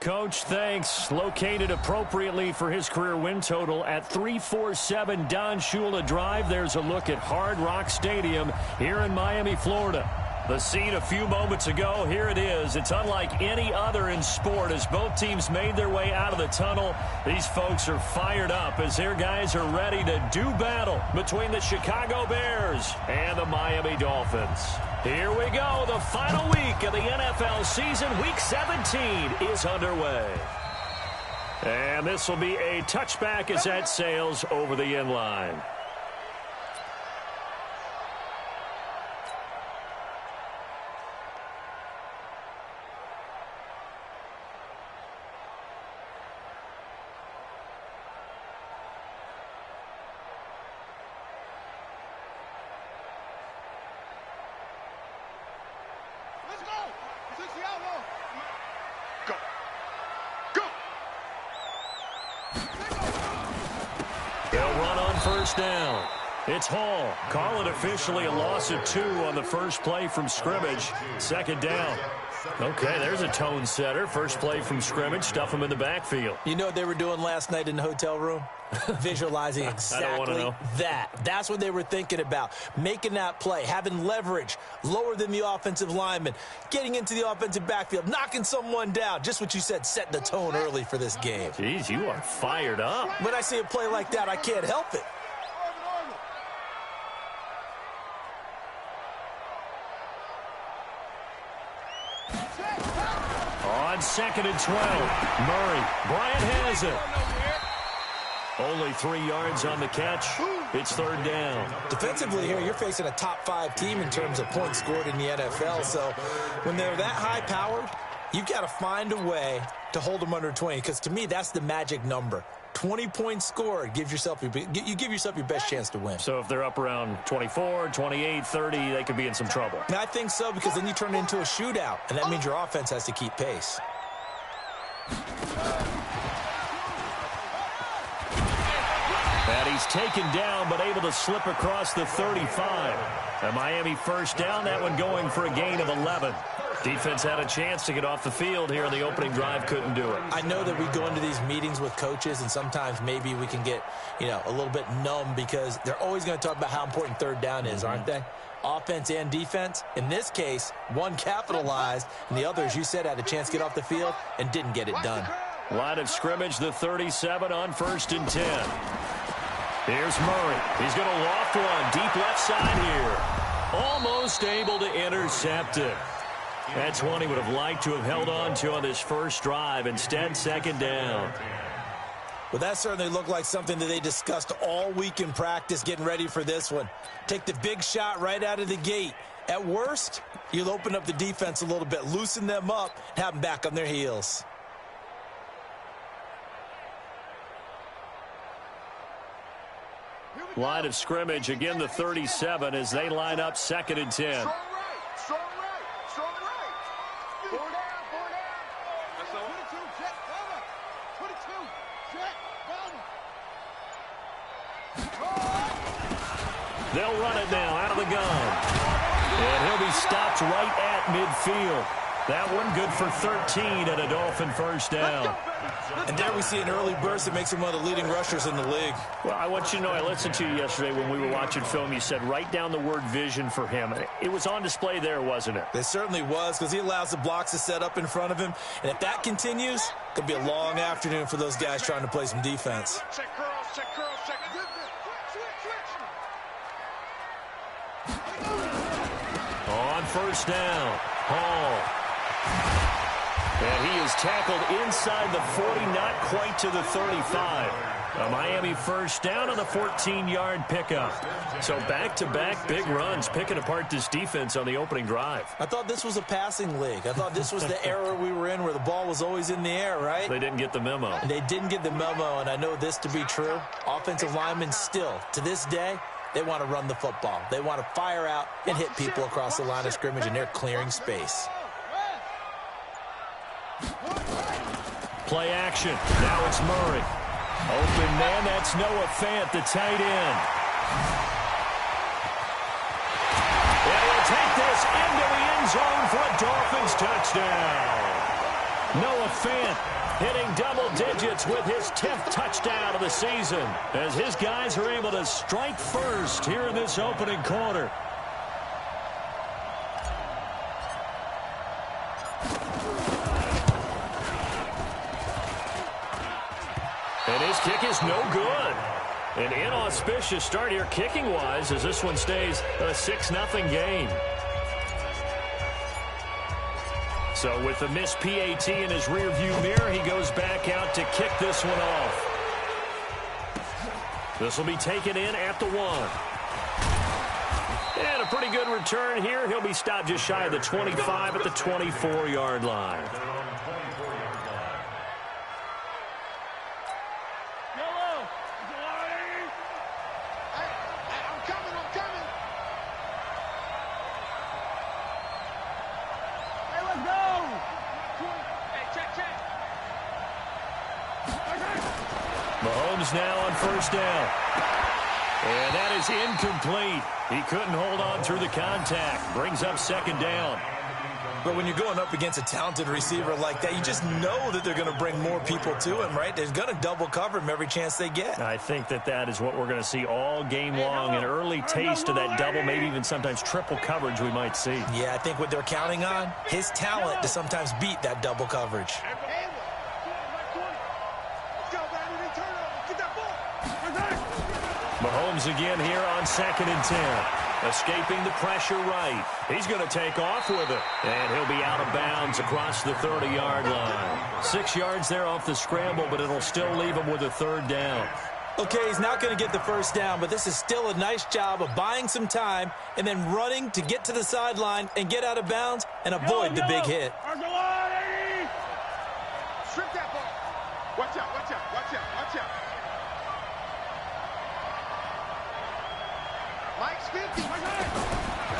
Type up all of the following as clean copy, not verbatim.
Coach, thanks. Located appropriately for his career win total at 347 Don Shula Drive. There's a look at Hard Rock Stadium here in Miami, Florida. The scene a few moments ago, here it is. It's unlike any other in sport as both teams made their way out of the tunnel. These folks are fired up as their guys are ready to do battle between the Chicago Bears and the Miami Dolphins. Here we go. The final week of the NFL season. Week 17 is underway. And this will be a touchback as that sails over the end line. First down. It's Hall. Call it officially a loss of 2 on the first play from scrimmage. Second down. Okay, there's a tone setter. First play from scrimmage. Stuff them in the backfield. You know what they were doing last night in the hotel room? Visualizing exactly that. That's what they were thinking about. Making that play, having leverage, lower than the offensive lineman, getting into the offensive backfield, knocking someone down. Just what you said, set the tone early for this game. Jeez, you are fired up. When I see a play like that, I can't help it. On 2nd and 12, Murray. Bryant has it. Only 3 yards on the catch. It's third down. Defensively here, you're facing a top 5 team in terms of points scored in the NFL. So when they're that high-powered, you've got to find a way to hold them under 20. Because to me, that's the magic number. 20 points scored. You give yourself your best chance to win. So if they're up around 24, 28, 30, they could be in some trouble. And I think so, because then you turn it into a shootout, and that means your offense has to keep pace. And he's taken down, but able to slip across the 35. A Miami first down, that one going for a gain of 11. Defense had a chance to get off the field here in the opening drive, couldn't do it. I know that we go into these meetings with coaches, and sometimes maybe we can get, a little bit numb because they're always going to talk about how important third down is, aren't they? Offense and defense. In this case, one capitalized, and the other, as you said, had a chance to get off the field and didn't get it done. Line of scrimmage, the 37 on 1st and 10. Here's Murray. He's going to loft one deep left side here. Almost able to intercept it. That's one he would have liked to have held on to on this first drive. Instead, second down. Well, that certainly looked like something that they discussed all week in practice getting ready for this one. Take the big shot right out of the gate. At worst, you'll open up the defense a little bit, loosen them up, and have them back on their heels. Line of scrimmage, again the 37 as they line up 2nd and 10. They'll run it now out of the gun. And he'll be stopped right at midfield. That one good for 13 and a Dolphin first down. And there we see an early burst that makes him one of the leading rushers in the league. Well, I want you to know, I listened to you yesterday when we were watching film. You said write down the word vision for him. It was on display there, wasn't it? It certainly was, because he allows the blocks to set up in front of him. And if that continues, it could be a long afternoon for those guys trying to play some defense. Check curls, check curls, check. On first down, Hall. And he is tackled inside the 40, not quite to the 35. A Miami first down on the 14-yard pickup. So back-to-back big runs, picking apart this defense on the opening drive. I thought this was a passing league. I thought this was the era we were in where the ball was always in the air, right? They didn't get the memo. And they didn't get the memo, and I know this to be true. Offensive linemen still, to this day, they want to run the football. They want to fire out and hit people across the line of scrimmage, and they're clearing space. Play action. Now it's Murray. Open man, that's Noah Fant, the tight end. And he'll take this into the end zone for a Dolphins touchdown. Noah Fant hitting double digits with his 10th touchdown of the season as his guys are able to strike first here in this opening quarter. And his kick is no good. An inauspicious start here kicking-wise as this one stays a 6-0 game. So with the missed PAT in his rearview mirror, he goes back out to kick this one off. This will be taken in at the 1. And a pretty good return here. He'll be stopped just shy of the 25 at the 24-yard line. Mahomes now on first down. And that is incomplete. He couldn't hold on through the contact. Brings up second down. But when you're going up against a talented receiver like that, you just know that they're going to bring more people to him, right? They're going to double cover him every chance they get. I think that is what we're going to see all game long. An early taste of that double, maybe even sometimes triple coverage we might see. Yeah, I think what they're counting on, his talent to sometimes beat that double coverage. Mahomes again here on 2nd and 10. Escaping the pressure right. He's going to take off with it. And he'll be out of bounds across the 30-yard line. 6 yards there off the scramble, but it'll still leave him with a third down. Okay, he's not going to get the first down, but this is still a nice job of buying some time and then running to get to the sideline and get out of bounds and avoid the big hit. Strip that ball. Watch out, watch out, watch out, watch out.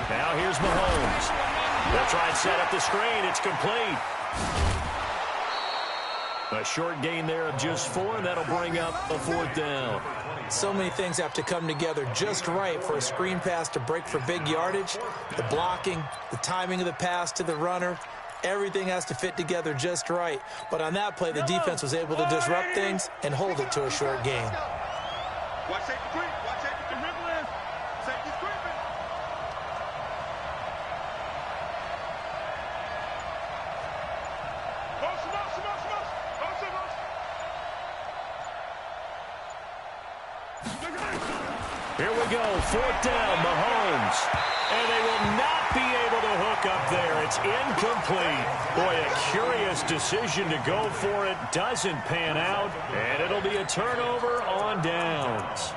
Now here's Mahomes. That's right, set up the screen. It's complete. A short gain there of just 4, and that'll bring up a 4th down. So many things have to come together just right for a screen pass to break for big yardage. The blocking, the timing of the pass to the runner, everything has to fit together just right. But on that play, the defense was able to disrupt things and hold it to a short gain. Watch safety creep. Watch safety creep. Safety's creeping. Here we go, 4th down, Mahomes. And they will not be able to hook up there. It's incomplete. Boy, a curious decision to go for it. Doesn't pan out, and it'll be a turnover on downs.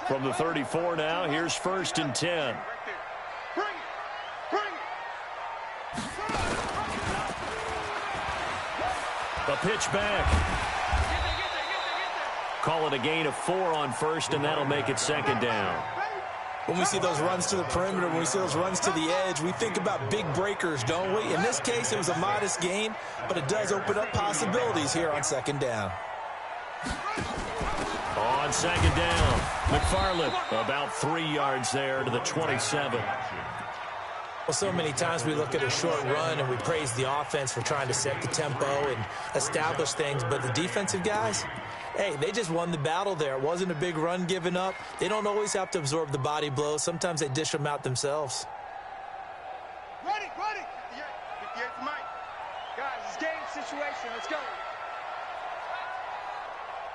From the 34 now, here's 1st and 10. A pitch back. Call it a gain of 4 on 1st, and that'll make it 2nd down. When we see those runs to the perimeter, when we see those runs to the edge, we think about big breakers, don't we? In this case, it was a modest gain, but it does open up possibilities here on 2nd down. On 2nd down, McFarland about 3 yards there to the 27. Well, so many times we look at a short run and we praise the offense for trying to set the tempo and establish things, but the defensive guys, hey, they just won the battle there. It wasn't a big run given up. They don't always have to absorb the body blows. Sometimes they dish them out themselves. Ready. 58 to Mike. Guys, it's game situation. Let's go.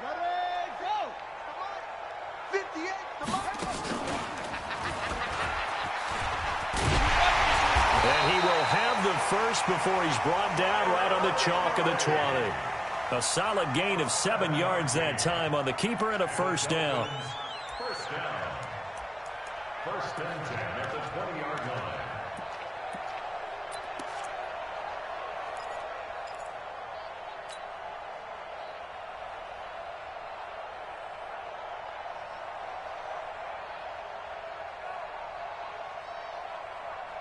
Ready, go. 58 to Mike. And he will have the first before he's brought down right on the chalk of the 20. A solid gain of 7 yards that time on the keeper and a 1st down. First and 10 at the 20-yard line.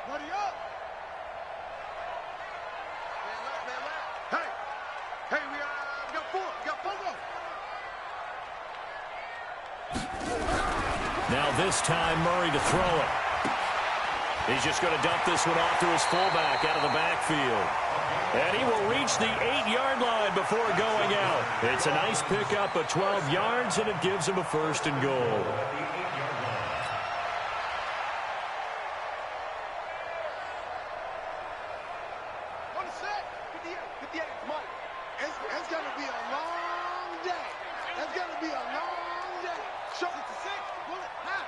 Ready up. Man left. Hey, we got 4. We got 4 more. Now this time, Murray to throw it. He's just going to dump this one off to his fullback out of the backfield. And he will reach the 8-yard line before going out. It's a nice pickup of 12 yards, and it gives him a 1st and goal. It's going to be a long day. It's going to be a long day. Show it to 6. Pull it. Half.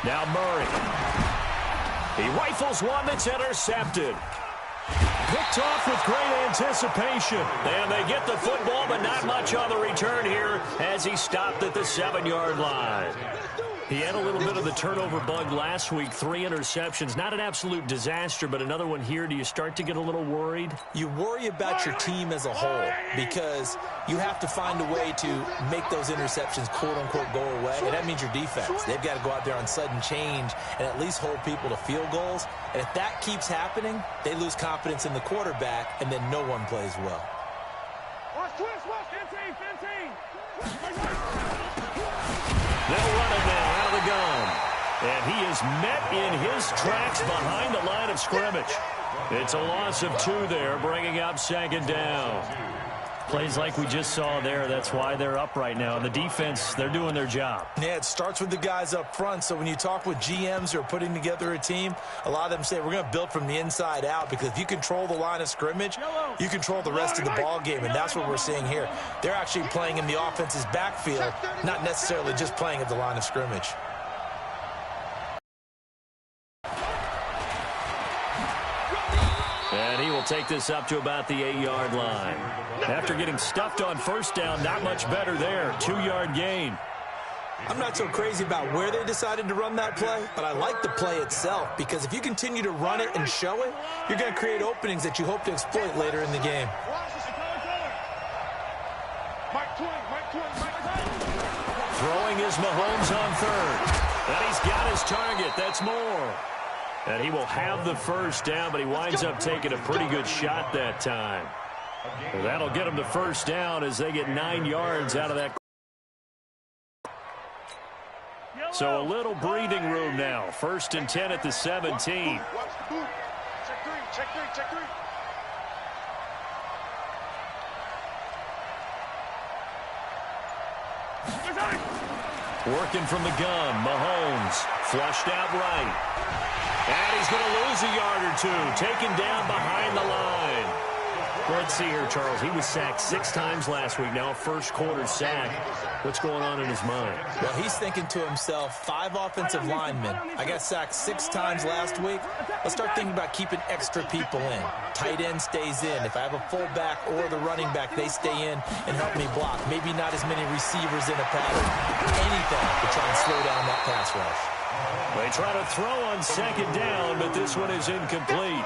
Now Murray. He rifles one that's intercepted. Picked off with great anticipation. And they get the football, but not much on the return here as he stopped at the 7-yard line. He had a little bit of the turnover bug last week, 3 interceptions. Not an absolute disaster, but another one here. Do you start to get a little worried? You worry about your team as a whole because you have to find a way to make those interceptions, quote-unquote, go away, and that means your defense. They've got to go out there on sudden change and at least hold people to field goals. And if that keeps happening, they lose confidence in the quarterback, and then no one plays well. They'll run it now out of the gun. And he is met in his tracks behind the line of scrimmage. It's a loss of 2 there, bringing up 2nd down. Plays like we just saw there. That's why they're up right now. And the defense, they're doing their job. Yeah, it starts with the guys up front. So when you talk with GMs who are putting together a team, a lot of them say we're going to build from the inside out, because if you control the line of scrimmage, you control the rest of the ball game. And that's what we're seeing here. They're actually playing in the offense's backfield, not necessarily just playing at the line of scrimmage. And he will take this up to about the 8-yard line. After getting stuffed on 1st down, not much better there. 2-yard gain. I'm not so crazy about where they decided to run that play, but I like the play itself, because if you continue to run it and show it, you're going to create openings that you hope to exploit later in the game. Throwing is Mahomes on 3rd. And he's got his target. That's Moore. And he will have the 1st down, but he winds up taking a pretty good shot that time. Well, that'll get him to 1st down as they get 9 yards out of that. So a little breathing room now. 1st and 10 at the 17. Watch the boot. Check 3, check 3, check 3. Working from the gun, Mahomes flushed out right. And he's going to lose a yard or 2, taken down behind the line. Let's see here, Charles. He was sacked 6 times last week. Now a 1st quarter sack. What's going on in his mind? Well, he's thinking to himself, 5 offensive linemen. I got sacked 6 times last week. Let's start thinking about keeping extra people in. Tight end stays in. If I have a fullback or the running back, they stay in and help me block. Maybe not as many receivers in a pattern. Anything to try and slow down that pass rush. They try to throw on 2nd down, but this one is incomplete.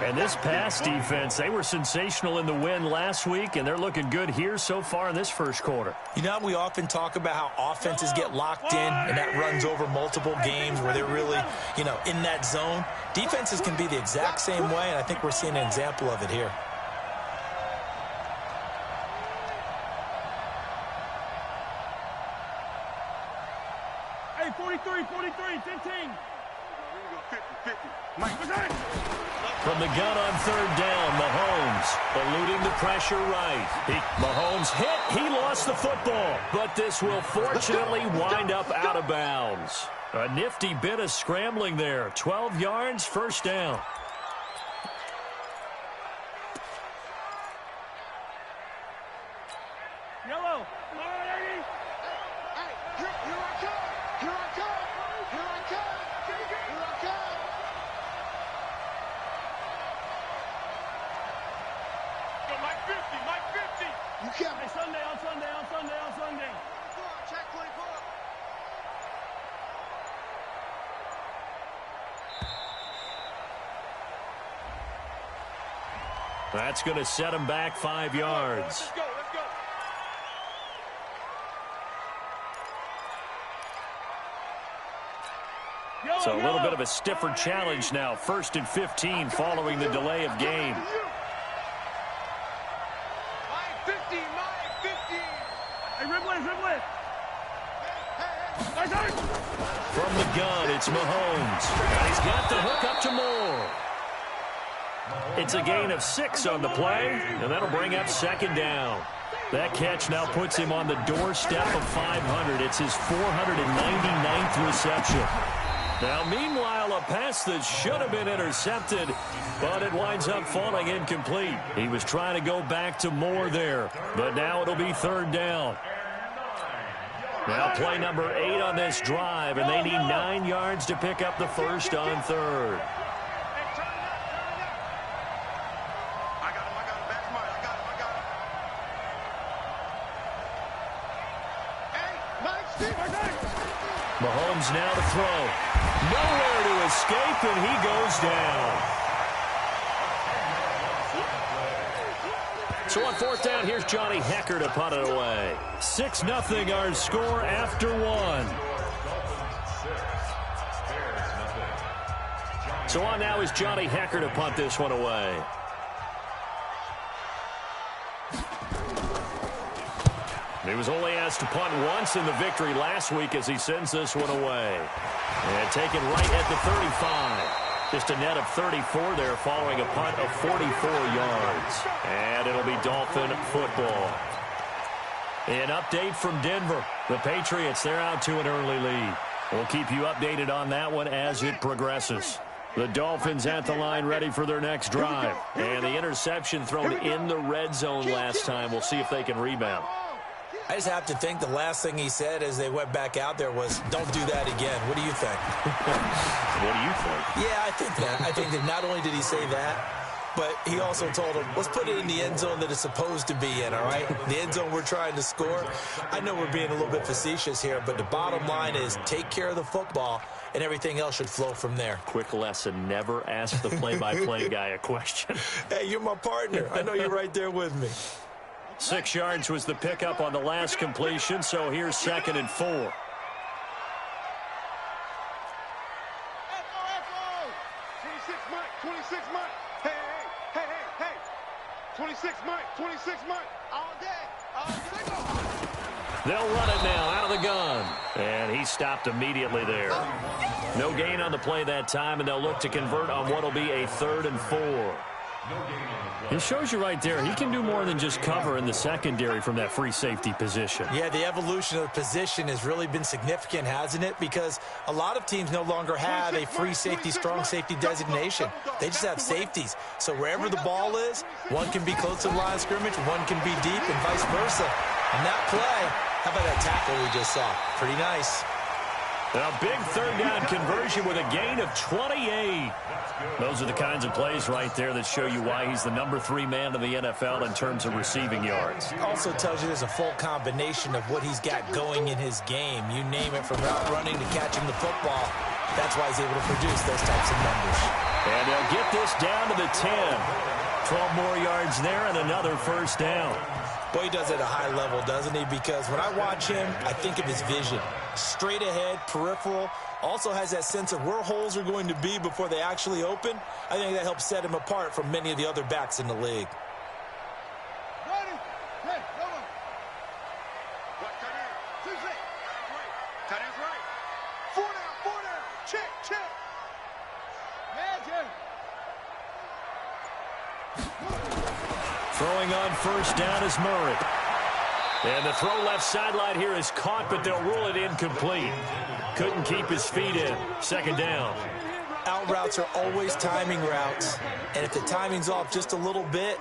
And this pass defense, they were sensational in the win last week, and they're looking good here so far in this 1st quarter. You know, we often talk about how offenses get locked in, and that runs over multiple games where they're really, in that zone. Defenses can be the exact same way, and I think we're seeing an example of it here. Hey, 43, 15. From the gun on 3rd down, Mahomes eluding the pressure right. Mahomes hit. He lost the football, but this will fortunately wind up out of bounds. A nifty bit of scrambling there. 12 yards, 1st down. Yellow. Hey, Sunday. Check 24. That's going to set him back 5 yards. Let's go. So a little bit of a stiffer challenge now. 1st and 15 following the delay of game. dribble it. From the gun, it's Mahomes. And he's got the hook up to Moore. It's a gain of 6 on the play, and that'll bring up second down. That catch now puts him on the doorstep of 500. It's his 499th reception. Now, meanwhile, a pass that should have been intercepted, but it winds up falling incomplete. He was trying to go back to Moore there, but now it'll be third down. Now play number 8 on this drive, and they need 9 yards to pick up the first on third. Mahomes now to throw. Nowhere to escape, and he goes down. So on fourth down, here's Johnny Hecker to punt it away. 6-0 our score after 1. So on now is Johnny Hecker to punt this one away. He was only asked to punt once in the victory last week as he sends this one away. And taken right at the 35. Just a net of 34 there following a punt of 44 yards. And it'll be Dolphin football. An update from Denver. The Patriots, they're out to an early lead. We'll keep you updated on that one as it progresses. The Dolphins at the line ready for their next drive. And the interception thrown in the red zone last time. We'll see if they can rebound. I just have to think the last thing he said as they went back out there was, don't do that again. What do you think? What do you think? Yeah, I think that. I think that not only did he say that, but he also told him, let's put it in the end zone that it's supposed to be in, all right? The end zone we're trying to score. I know we're being a little bit facetious here, but the bottom line is take care of the football, and everything else should flow from there. Quick lesson, never ask the play-by-play guy a question. Hey, you're my partner. I know you're right there with me. 6 yards was the pickup on the last completion, so here's 2nd and 4. 26 Mike, 26 Mike. Hey. 26 Mike. All day. Go. They'll run it now out of the gun. And he stopped immediately there. No gain on the play that time, and they'll look to convert on what will be a 3rd and 4. It shows you right there, he can do more than just cover in the secondary from that free safety position. Yeah, the evolution of the position has really been significant, hasn't it? Because a lot of teams no longer have a free safety, strong safety designation. They just have safeties. So wherever the ball is, one can be close to the line of scrimmage, one can be deep, and vice versa. And that play, how about that tackle we just saw? Pretty nice. A big 3rd down conversion with a gain of 28. Those are the kinds of plays right there that show you why he's the number 3 man in the NFL in terms of receiving yards. Also tells you there's a full combination of what he's got going in his game. You name it, from route running to catching the football. That's why he's able to produce those types of numbers. And they'll get this down to the 10. 12 more yards there and another 1st down. Boy, he does it at a high level, doesn't he? Because when I watch him, I think of his vision. Straight ahead, peripheral. Also has that sense of where holes are going to be before they actually open. I think that helps set him apart from many of the other backs in the league. Ready. Go on. What, tight end? 2-6. Tight end's right. 4 down. Check. Magic. Throwing on 1st down is Murray. And the throw left sideline here is caught, but they'll rule it incomplete. Couldn't keep his feet in. 2nd down. Out routes are always timing routes. And if the timing's off just a little bit,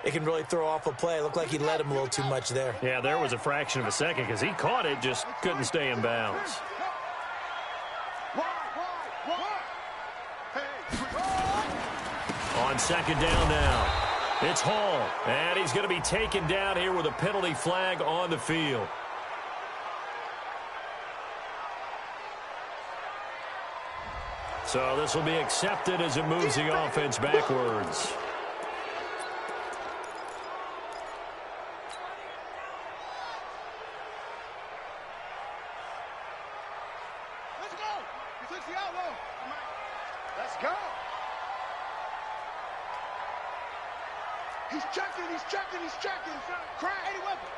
it can really throw off a play. It looked like he let him a little too much there. Yeah, there was a fraction of a second because he caught it, just couldn't stay in bounds. On 2nd down now. It's Hall, and he's going to be taken down here with a penalty flag on the field. So this will be accepted as it moves the offense backwards. Let's go. He takes the outlaw. Let's go. He's checking. Crack. Any weapon.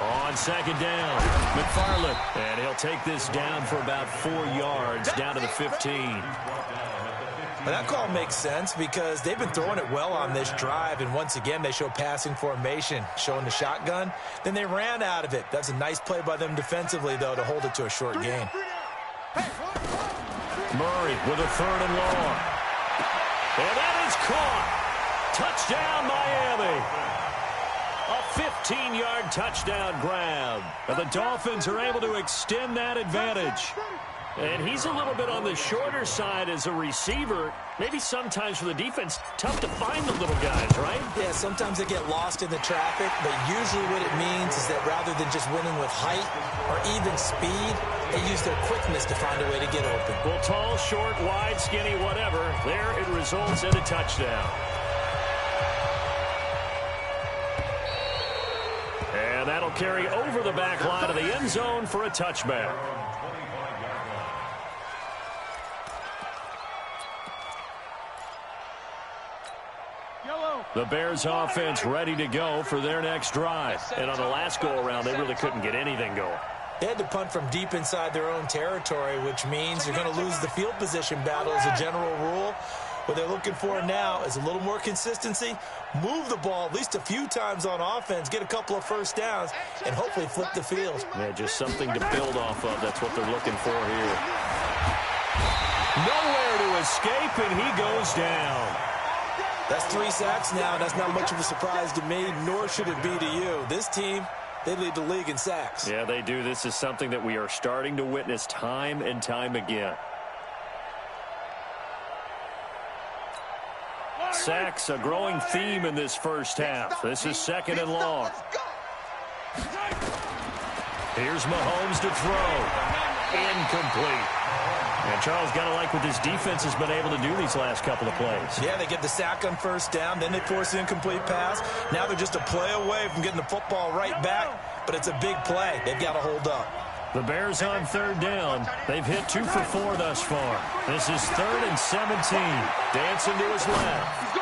On second down, McFarland. And he'll take this down for about 4 yards, down to the 15. Well, that call makes sense because they've been throwing it well on this drive, and once again they show passing formation, showing the shotgun. Then they ran out of it. That's a nice play by them defensively, though, to hold it to a short gain. Murray with a 3rd and long. And that is caught. Touchdown, Miami. A 15-yard touchdown grab. And the Dolphins are able to extend that advantage. And he's a little bit on the shorter side as a receiver. Maybe sometimes for the defense, tough to find the little guys, right? Yeah, sometimes they get lost in the traffic, but usually what it means is that rather than just winning with height or even speed, they use their quickness to find a way to get open. Well, tall, short, wide, skinny, whatever, there it results in a touchdown. And that'll carry over the back line of the end zone for a touchback. The Bears offense ready to go for their next drive. And on the last go-around, they really couldn't get anything going. They had to punt from deep inside their own territory, which means you're going to lose the field position battle as a general rule. What they're looking for now is a little more consistency, move the ball at least a few times on offense, get a couple of first downs, and hopefully flip the field. Yeah, just something to build off of. That's what they're looking for here. Nowhere to escape, and he goes down. That's 3 sacks now. That's not much of a surprise to me, nor should it be to you. This team, they lead the league in sacks. Yeah, they do. This is something that we are starting to witness time and time again. Sacks, a growing theme in this first half. This is 2nd and long. Here's Mahomes to throw. Incomplete. And Charles, got to like what this defense has been able to do these last couple of plays. Yeah, they get the sack on first down, then they force the incomplete pass. Now they're just a play away from getting the football right back, but it's a big play. They've got to hold up. The Bears on 3rd down. They've hit 2 for 4 thus far. This is 3rd and 17. Dancing to his left.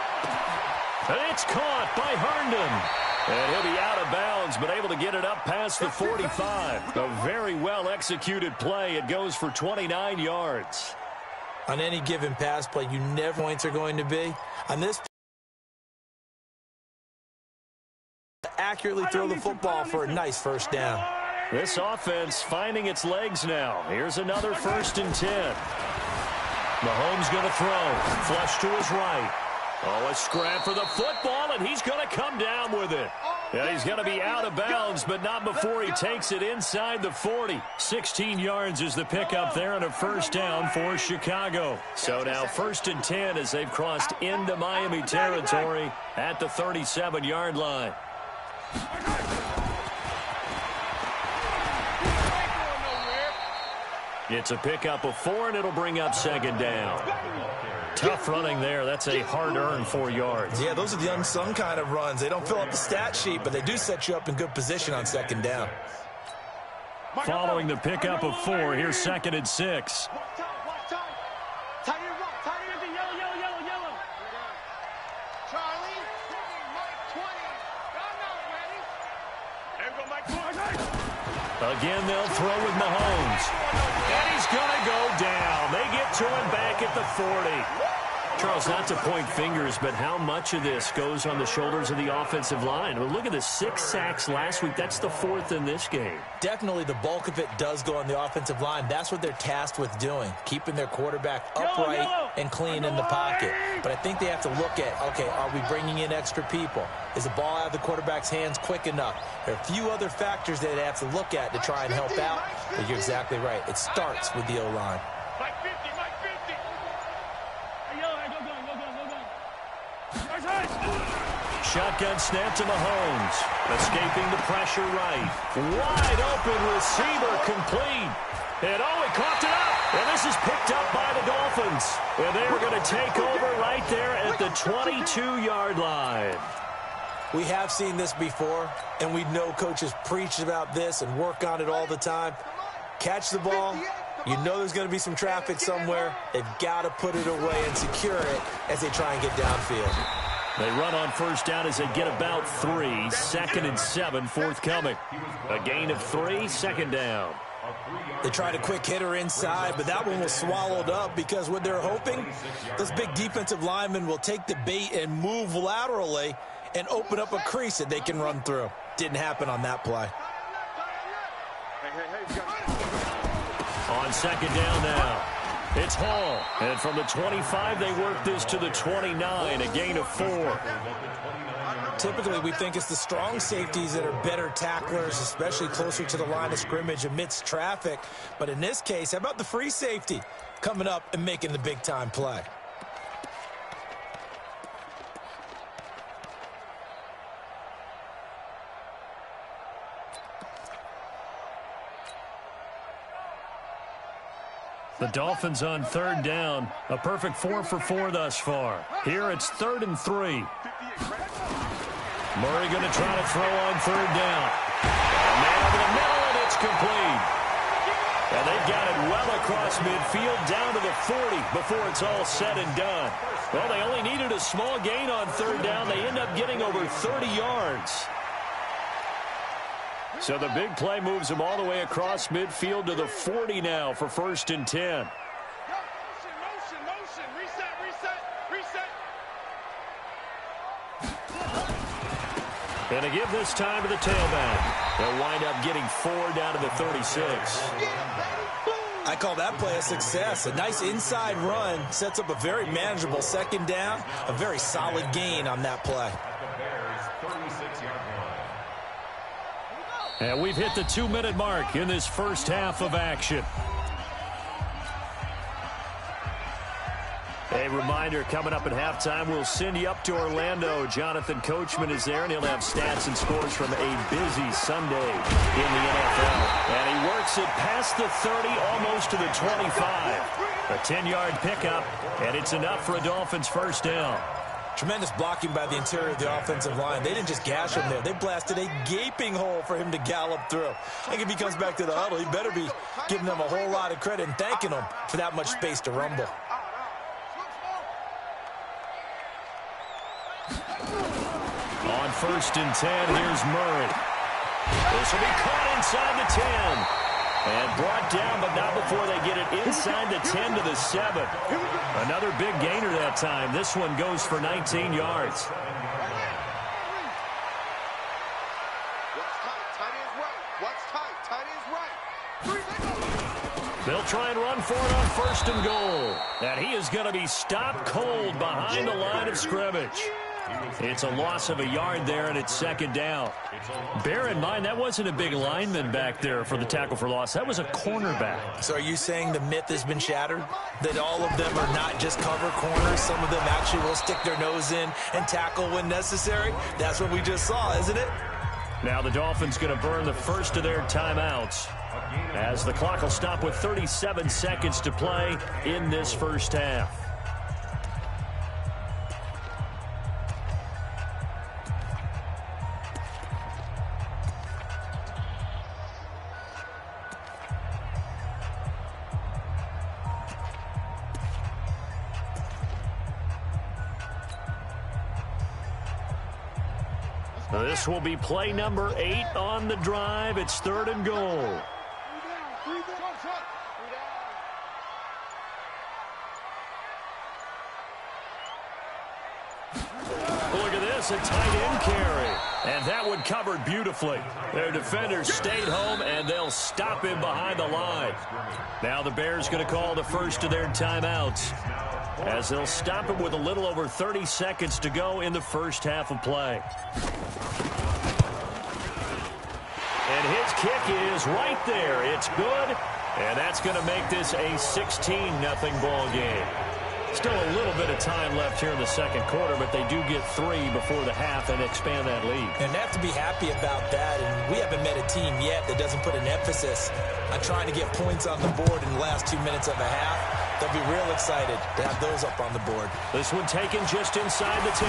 And it's caught by Herndon. And he'll be out of bounds, but able to get it up past the 45. A very well-executed play. It goes for 29 yards. On any given pass play, you never know points are going to be. On this, accurately throw the football for a nice first down. This offense finding its legs now. Here's another 1st and 10. Mahomes going to throw. Flush to his right. Oh, a scrap for the football, and he's going to come down with it. Yeah, he's going to be out of bounds, but not before he takes it inside the 40. 16 yards is the pickup there and a first down for Chicago. So now 1st and 10 as they've crossed into Miami territory at the 37-yard line. It's a pickup of 4, and it'll bring up 2nd down. Tough running there. That's a hard-earned 4 yards. Yeah, those are the unsung kind of runs. They don't fill up the stat sheet, but they do set you up in good position on 2nd down. Following the pickup of 4, here's 2nd and 6. Again, they'll throw with Mahomes. And he's going to go down. They get to him back at the 40. Charles, not to point fingers, but how much of this goes on the shoulders of the offensive line? Well, look at the 6 sacks last week. That's the 4th in this game. Definitely the bulk of it does go on the offensive line. That's what they're tasked with doing, keeping their quarterback upright and clean in the pocket. But I think they have to look at, okay, are we bringing in extra people? Is the ball out of the quarterback's hands quick enough? There are a few other factors that they have to look at to try and help out. But you're exactly right. It starts with the O-line. Shotgun snap to Mahomes. Escaping the pressure right. Wide open receiver complete. And he caught it up. And this is picked up by the Dolphins. And they're going to take over right there at the 22-yard line. We have seen this before, and we know coaches preach about this and work on it all the time. Catch the ball. You know there's going to be some traffic somewhere. They've got to put it away and secure it as they try and get downfield. They run on first down as they get about 3. 2nd and 7 forthcoming. A gain of 3, 2nd down. They tried a quick hitter inside, but that one was swallowed up because what they're hoping, those big defensive linemen will take the bait and move laterally and open up a crease that they can run through. Didn't happen on that play. On 2nd down now, it's Hall. And from the 25, they work this to the 29, a gain of 4. Typically, we think it's the strong safeties that are better tacklers, especially closer to the line of scrimmage amidst traffic. But in this case, how about the free safety coming up and making the big-time play? The Dolphins on 3rd down. A perfect 4 for 4 thus far. Here it's 3rd and 3. Murray going to try to throw on 3rd down. And man over the middle, and it's complete. And they got it well across midfield down to the 40 before it's all said and done. Well, they only needed a small gain on 3rd down. They end up getting over 30 yards. So the big play moves them all the way across midfield to the 40 now for 1st and 10. Motion. Reset. And to give this time to the tailback. They'll wind up getting 4 down to the 36. I call that play a success. A nice inside run sets up a very manageable 2nd down. A very solid gain on that play. And we've hit the 2-minute mark in this first half of action. A reminder, coming up at halftime, we'll send you up to Orlando. Jonathan Coachman is there, and he'll have stats and scores from a busy Sunday in the NFL. And he works it past the 30, almost to the 25. A 10-yard pickup, and it's enough for a Dolphins 1st down. Tremendous blocking by the interior of the offensive line. They didn't just gash him there. They blasted a gaping hole for him to gallop through. I think if he comes back to the huddle, he better be giving them a whole lot of credit and thanking them for that much space to rumble. On 1st and 10, here's Murray. This will be caught inside the 10. And brought down, but not before they get it inside the 10 to the 7. Another big gainer that time. This one goes for 19 yards. They'll try and run for it on 1st and goal. And he is going to be stopped cold behind the line of scrimmage. It's a loss of a yard there, and it's 2nd down. Bear in mind, that wasn't a big lineman back there for the tackle for loss. That was a cornerback. So are you saying the myth has been shattered? That all of them are not just cover corners? Some of them actually will stick their nose in and tackle when necessary? That's what we just saw, isn't it? Now the Dolphins going to burn the first of their timeouts, as the clock will stop with 37 seconds to play in this first half. This will be play number 8 on the drive. It's 3rd and goal. Look at this, a tight end carry. And that one covered beautifully. Their defenders stayed home, and they'll stop him behind the line. Now the Bears going to call the first of their timeouts, as they'll stop him with a little over 30 seconds to go in the first half of play. And his kick is right there. It's good, and that's going to make this a 16-0 ball game. Still a little bit of time left here in the second quarter, but they do get 3 before the half and expand that lead. And they have to be happy about that, and we haven't met a team yet that doesn't put an emphasis on trying to get points on the board in the last 2 minutes of a half. They'll be real excited to have those up on the board. This one taken just inside the 10.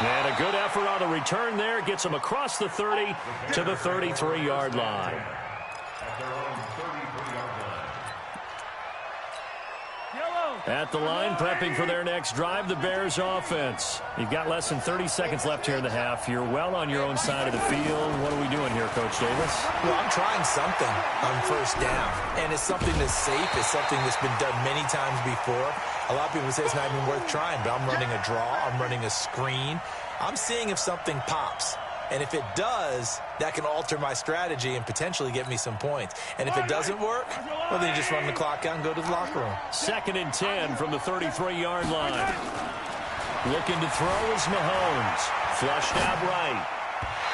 And a good effort on the return there. Gets them across the 30 to the 33-yard line. Yellow. At the line, prepping for their next drive, the Bears offense. You've got less than 30 seconds left here in the half. You're well on your own side of the field. What are we doing here, Coach Davis? Well, I'm trying something on first down, and it's something that's safe. It's something that's been done many times before. A lot of people say it's not even worth trying, but I'm running a draw. I'm running a screen. I'm seeing if something pops. And if it does, that can alter my strategy and potentially get me some points. And if it doesn't work, well, then you just run the clock out and go to the locker room. 2nd and 10 from the 33-yard line. Looking to throw is Mahomes. Flushed out right.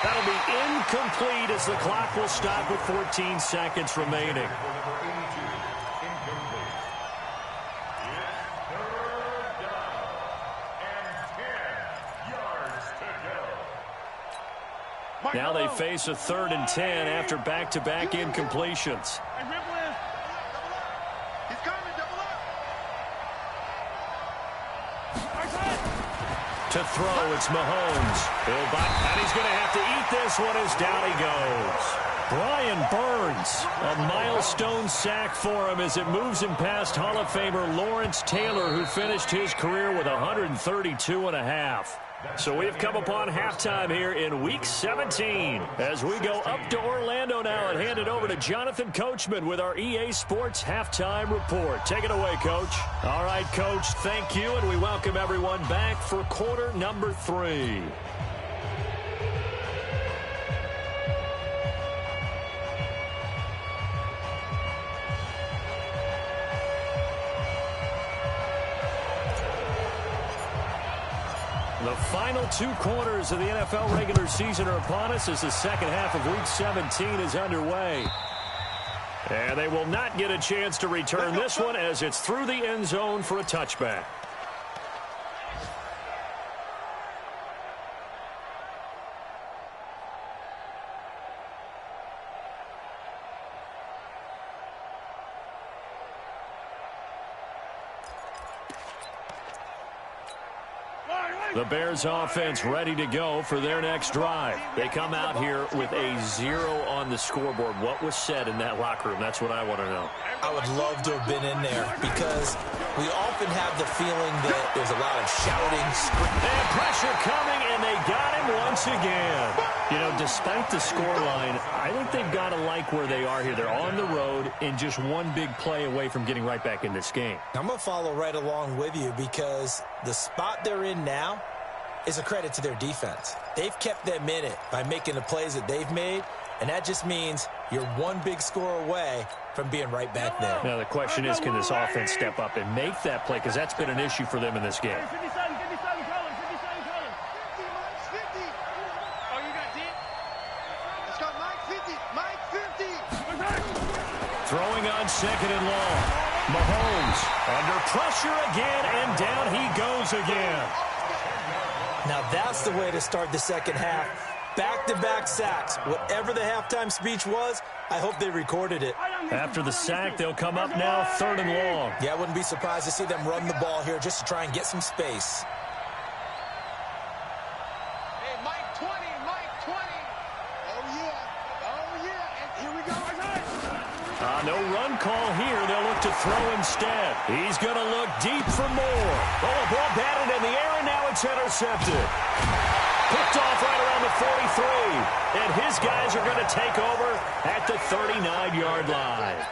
That'll be incomplete as the clock will stop with 14 seconds remaining. Now they face a 3rd and 10 after back-to-back incompletions. He's coming, double up. To throw, it's Mahomes. And he's going to have to eat this one as down he goes. Brian Burns, a milestone sack for him as it moves him past Hall of Famer Lawrence Taylor, who finished his career with 132.5. So we have come upon halftime here in Week 17 as we go up to Orlando now and hand it over to Jonathan Coachman with our EA Sports Halftime Report. Take it away, Coach. All right, Coach, thank you, and we welcome everyone back for quarter number 3. The final 2 quarters of the NFL regular season are upon us as the second half of Week 17 is underway. And they will not get a chance to return this one as it's through the end zone for a touchback. The Bears offense ready to go for their next drive. They come out here with a 0 on the scoreboard. What was said in that locker room? That's what I want to know. I would love to have been in there because we often have the feeling that there's a lot of shouting, screaming. And pressure coming, and they got him once again. You know, despite the scoreline, I think they've got to like where they are here. They're on the road and just one big play away from getting right back in this game. I'm going to follow right along with you because the spot they're in now is a credit to their defense. They've kept them in it by making the plays that they've made, and that just means you're one big score away from being right back there. Now, the question is, can this offense step up and make that play? Because that's been an issue for them in this game. 57 colors. Oh, you got deep? Let's go, Mike 50. Mike 50. Throwing on 2nd and long. Mahomes under pressure again, and down he goes again. Now that's the way to start the second half. Back-to-back sacks. Whatever the halftime speech was, I hope they recorded it. After the sack, they'll come up now 3rd and long. Yeah, I wouldn't be surprised to see them run the ball here just to try and get some space. Hey, Mike 20, Mike 20. Oh, yeah. And here we go. No run call here. They'll look to throw instead. He's going to look deep for more. Oh, a ball batted in the air, and now it's intercepted. Picked off right around the 43. And his guys are going to take over at the 39-yard line.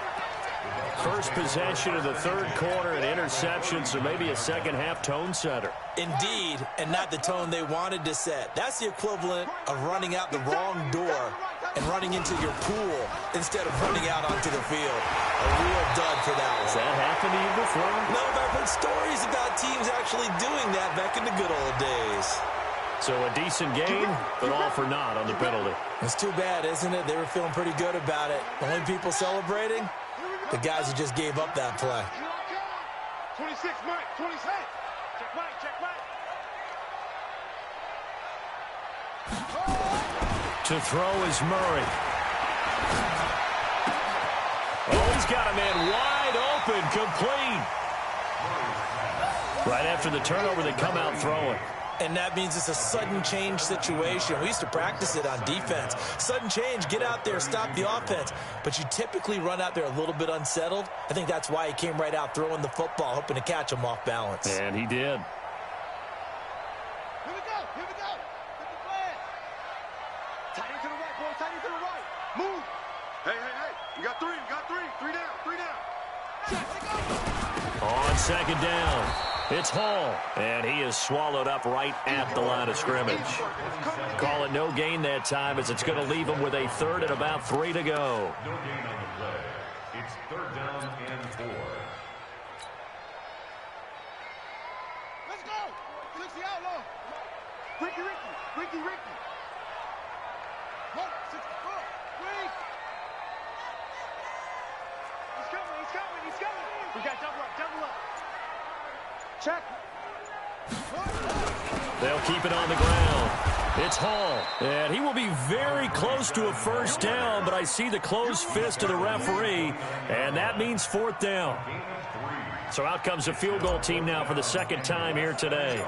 First possession of the 3rd quarter, an interception, so maybe a second-half tone setter. Indeed, and not the tone they wanted to set. That's the equivalent of running out the wrong door and running into your pool instead of running out onto the field. A real dud for that one. Has that happened to you before? No, but I've heard stories about teams actually doing that back in the good old days. So a decent game, but all for naught on the penalty. It's too bad, isn't it? They were feeling pretty good about it. The only people celebrating, the guys who just gave up that play. 26, Mike, 26. Check Mike, check Mike. To throw is Murray. Oh, he's got a man wide open, complete. Right after the turnover, they come out throwing. And that means it's a sudden change situation. We used to practice it on defense. Sudden change, get out there, stop the offense. But you typically run out there a little bit unsettled. I think that's why he came right out throwing the football, hoping to catch him off balance. And he did. Here we go. Here we go. Get the flash. Tight end to the right, boy. Tight end to the right. Move. Hey, hey, hey. You got three. You got three. Three down. Three down. On second down, it's Hall, and he is swallowed up right at the line of scrimmage. Call it no gain that time, as it's going to leave him with a third and about 3 to go. No gain on the play. It's third down and 4. Let's go. Fix the outlaw. Ricky. Mark, 64. Rick. He's coming. We got double up. Check. They'll keep it on the ground. It's Hall, and he will be very close to a first down, but I see the closed fist of the referee, and that means fourth down. So out comes a field goal team now for the second time here today.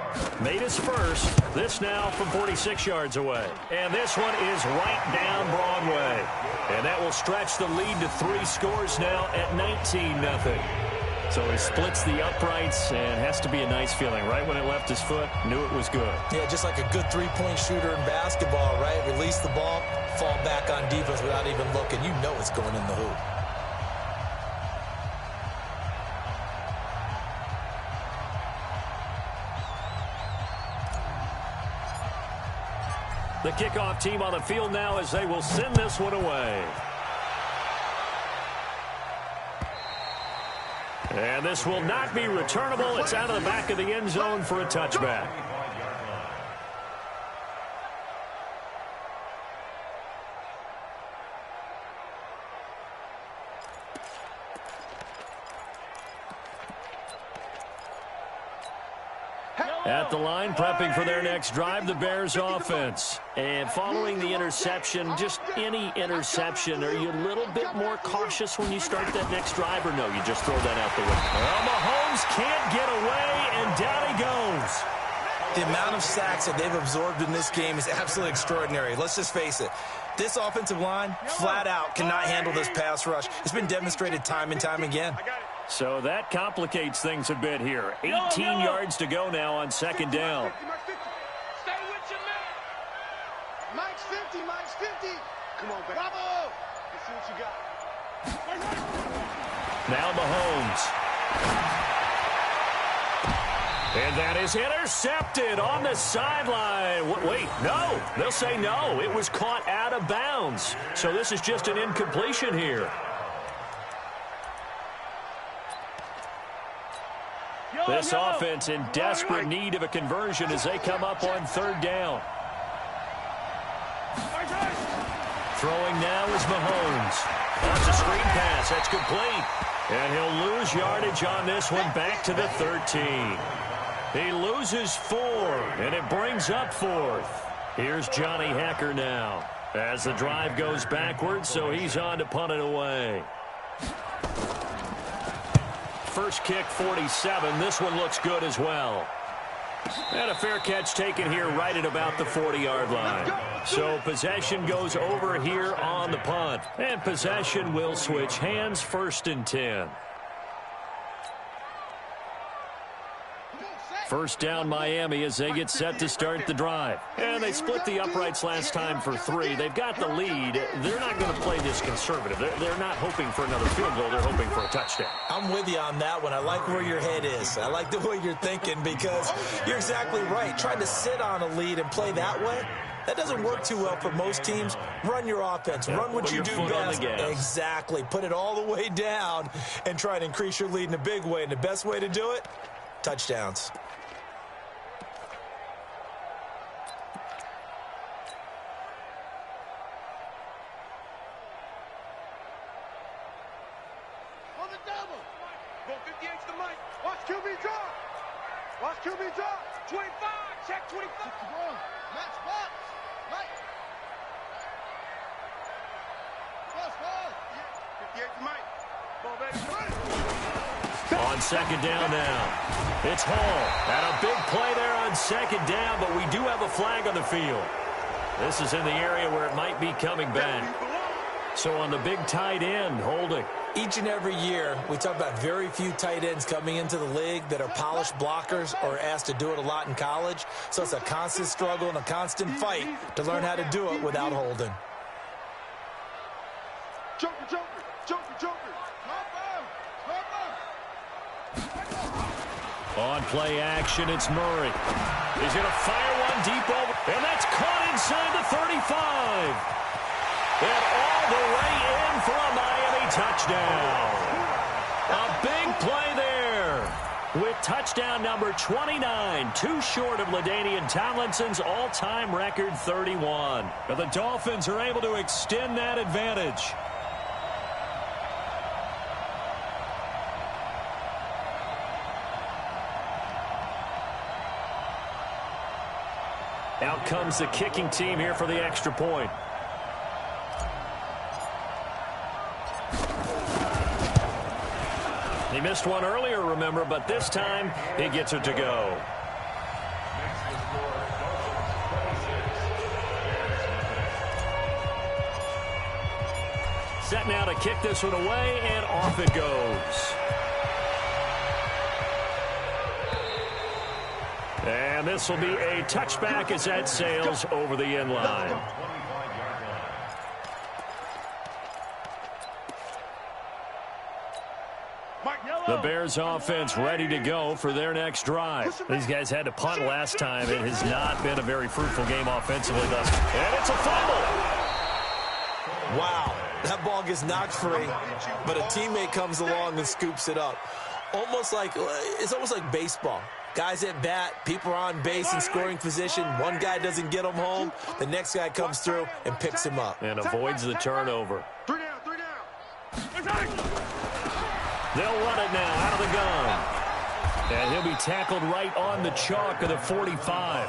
Made his first. This now from 46 yards away. And this one is right down Broadway. And that will stretch the lead to 3 scores now at 19-0. So he splits the uprights, and has to be a nice feeling. Right when it left his foot, knew it was good. Yeah, just like a good three-point shooter in basketball, right? Release the ball, fall back on defense without even looking. You know it's going in the hoop. The kickoff team on the field now as they will send this one away. And this will not be returnable. It's out of the back of the end zone for a touchback. At the line, prepping for their next drive, the Bears offense. And following the interception, just any interception, are you a little bit more cautious when you start that next drive, or no, you just throw that out the window? Well, Mahomes can't get away, and down he goes. The amount of sacks that they've absorbed in this game is absolutely extraordinary. Let's just face it. This offensive line, flat out, cannot handle this pass rush. It's been demonstrated time and time again. So that complicates things a bit here. 18 yards to go now on second down. Stay with your man. Mike's 50. Come on, baby. Bravo. Let's see what you got. Now Mahomes. And that is intercepted on the sideline. Wait, no. They'll say no. It was caught out of bounds. So this is just an incompletion here. This offense in desperate need of a conversion as they come up on third down. Throwing now is Mahomes. That's a screen pass. That's complete. And he'll lose yardage on this one back to the 13. He loses 4, and it brings up 4th. Here's Johnny Hecker now as the drive goes backwards, so he's on to punt it away. First kick, 47. This one looks good as well. And a fair catch taken here right at about the 40-yard line. So possession goes over here on the punt. And possession will switch hands, 1st and 10. First down Miami as they get set to start the drive. And they split the uprights last time for 3. They've got the lead. They're not going to play this conservative. They're not hoping for another field goal. They're hoping for a touchdown. I'm with you on that one. I like where your head is. I like the way you're thinking, because you're exactly right. Trying to sit on a lead and play that way, that doesn't work too well for most teams. Run your offense. Run what you do best. Exactly. Put it all the way down and try to increase your lead in a big way. And the best way to do it, touchdowns. Watch QB drop. 25. Check 25. Match box. Right. Plus. 58 to Mike. On second down now, it's Hall. And a big play there on second down, but we do have a flag on the field. This is in the area where it might be coming back. So on the big tight end, holding. Each and every year, we talk about very few tight ends coming into the league that are polished blockers or asked to do it a lot in college. So it's a constant struggle and a constant fight to learn how to do it without holding. Joker, Joker, Joker, Joker. On play action, it's Murray. He's going to fire one deep over, and that's caught inside the 35. And all the way in for a Miami touchdown. A big play there with touchdown number 29, too short of LaDainian Tomlinson's all-time record 31. But the Dolphins are able to extend that advantage. Out comes the kicking team here for the extra point. He missed one earlier, remember, but this time he gets it to go. Set now to kick this one away, and off it goes. And this will be a touchback as that sails over the end line. The Bears offense ready to go for their next drive. These guys had to punt last time. It has not been a very fruitful game offensively thus far. And it's a fumble. Wow, that ball gets knocked free, but a teammate comes along and scoops it up. It's almost like baseball. Guys at bat, people are on base in scoring position. One guy doesn't get him home. The next guy comes through and picks him up. And avoids the turnover. 3 down, 3 down. They'll run it now out of the gun. And he'll be tackled right on the chalk of the 45.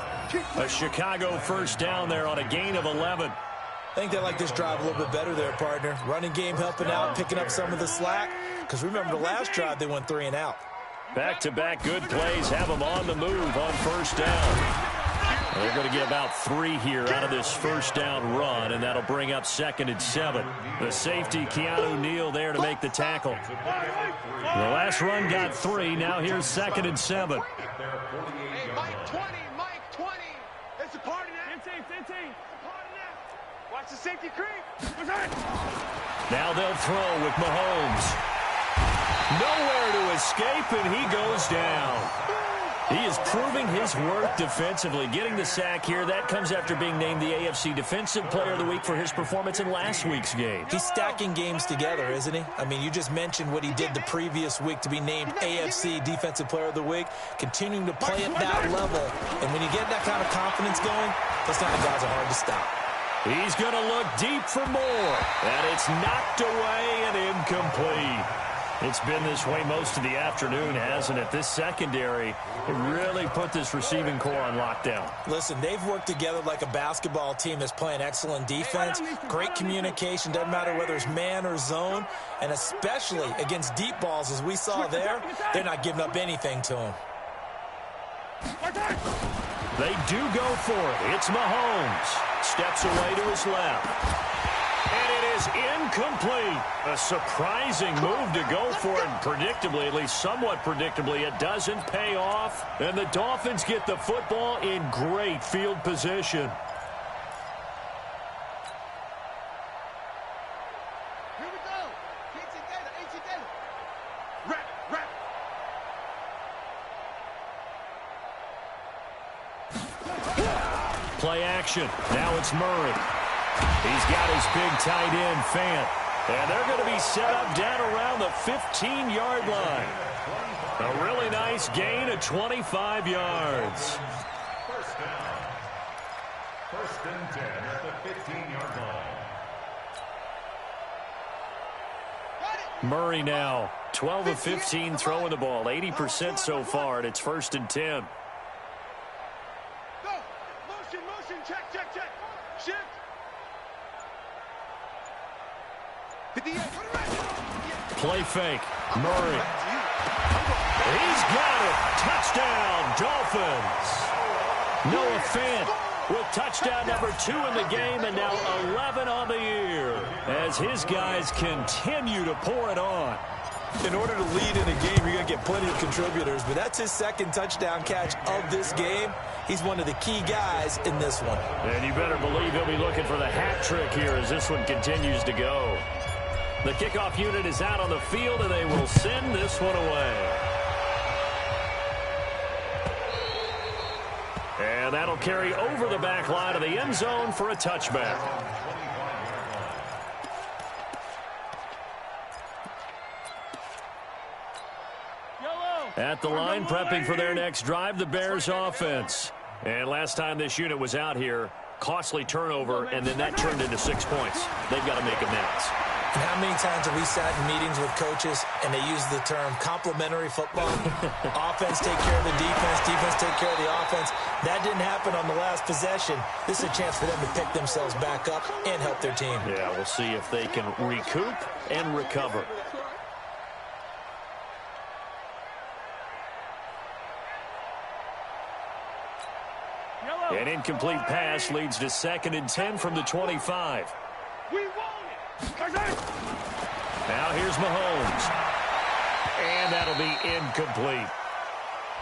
A Chicago first down there on a gain of 11. I think they like this drive a little bit better there, partner. Running game helping out, picking up some of the slack. Because remember the last drive, they went 3 and out. Back-to-back good plays have them on the move on first down. They're going to get about 3 here out of this first down run, and that'll bring up 2nd and 7. The safety, Keanu Neal, there to make the tackle. The last run got 3. Now here's 2nd and 7. Hey, Mike 20, Mike 20. It's a party now. 15. Watch the safety creep. Now they'll throw with Mahomes. Nowhere to escape, and he goes down. He is proving his worth defensively, getting the sack here. That comes after being named the AFC Defensive Player of the Week for his performance in last week's game. He's stacking games together, isn't he? I mean, you just mentioned what he did the previous week to be named AFC Defensive Player of the Week, continuing to play at that level. And when you get that kind of confidence going, those kind of guys are hard to stop. He's going to look deep for more, and it's knocked away and incomplete. It's been this way most of the afternoon, hasn't it? This secondary really put this receiving core on lockdown. Listen, they've worked together like a basketball team that's playing excellent defense, great communication, doesn't matter whether it's man or zone, and especially against deep balls, as we saw there, they're not giving up anything to them. They do go for it. It's Mahomes. Steps away to his left. And it is incomplete. A surprising move to go for it. And predictably, at least somewhat predictably, it doesn't pay off. And the Dolphins get the football in great field position. Here we go. Get together. Rap. Play action. Now it's Murray. He's got his big tight end, Fant. And they're going to be set up down around the 15-yard line. A really nice gain of 25 yards. First down. 1st and 10 at the 15-yard line. Murray now, 12 of 15 throwing the ball, 80% so far, and it's 1st and 10. Go. Motion. Check. Shift. 58. Play fake. Murray. He's got it. Touchdown, Dolphins. Noah Fant with touchdown number 2 in the game, and now 11 on the year as his guys continue to pour it on. In order to lead in a game, you're going to get plenty of contributors, but that's his second touchdown catch of this game. He's one of the key guys in this one. And you better believe he'll be looking for the hat trick here as this one continues to go. The kickoff unit is out on the field, and they will send this one away. And that'll carry over the back line of the end zone for a touchback. At the line, prepping for their next drive, the Bears offense. And last time this unit was out here, costly turnover, and then that turned into 6 points. They've got to make amends. And how many times have we sat in meetings with coaches and they use the term complementary football? Offense take care of the defense, defense take care of the offense. That didn't happen on the last possession. This is a chance for them to pick themselves back up and help their team. Yeah, we'll see if they can recoup and recover. An incomplete pass leads to 2nd and 10 from the 25. We want it. Now here's Mahomes. And that'll be incomplete.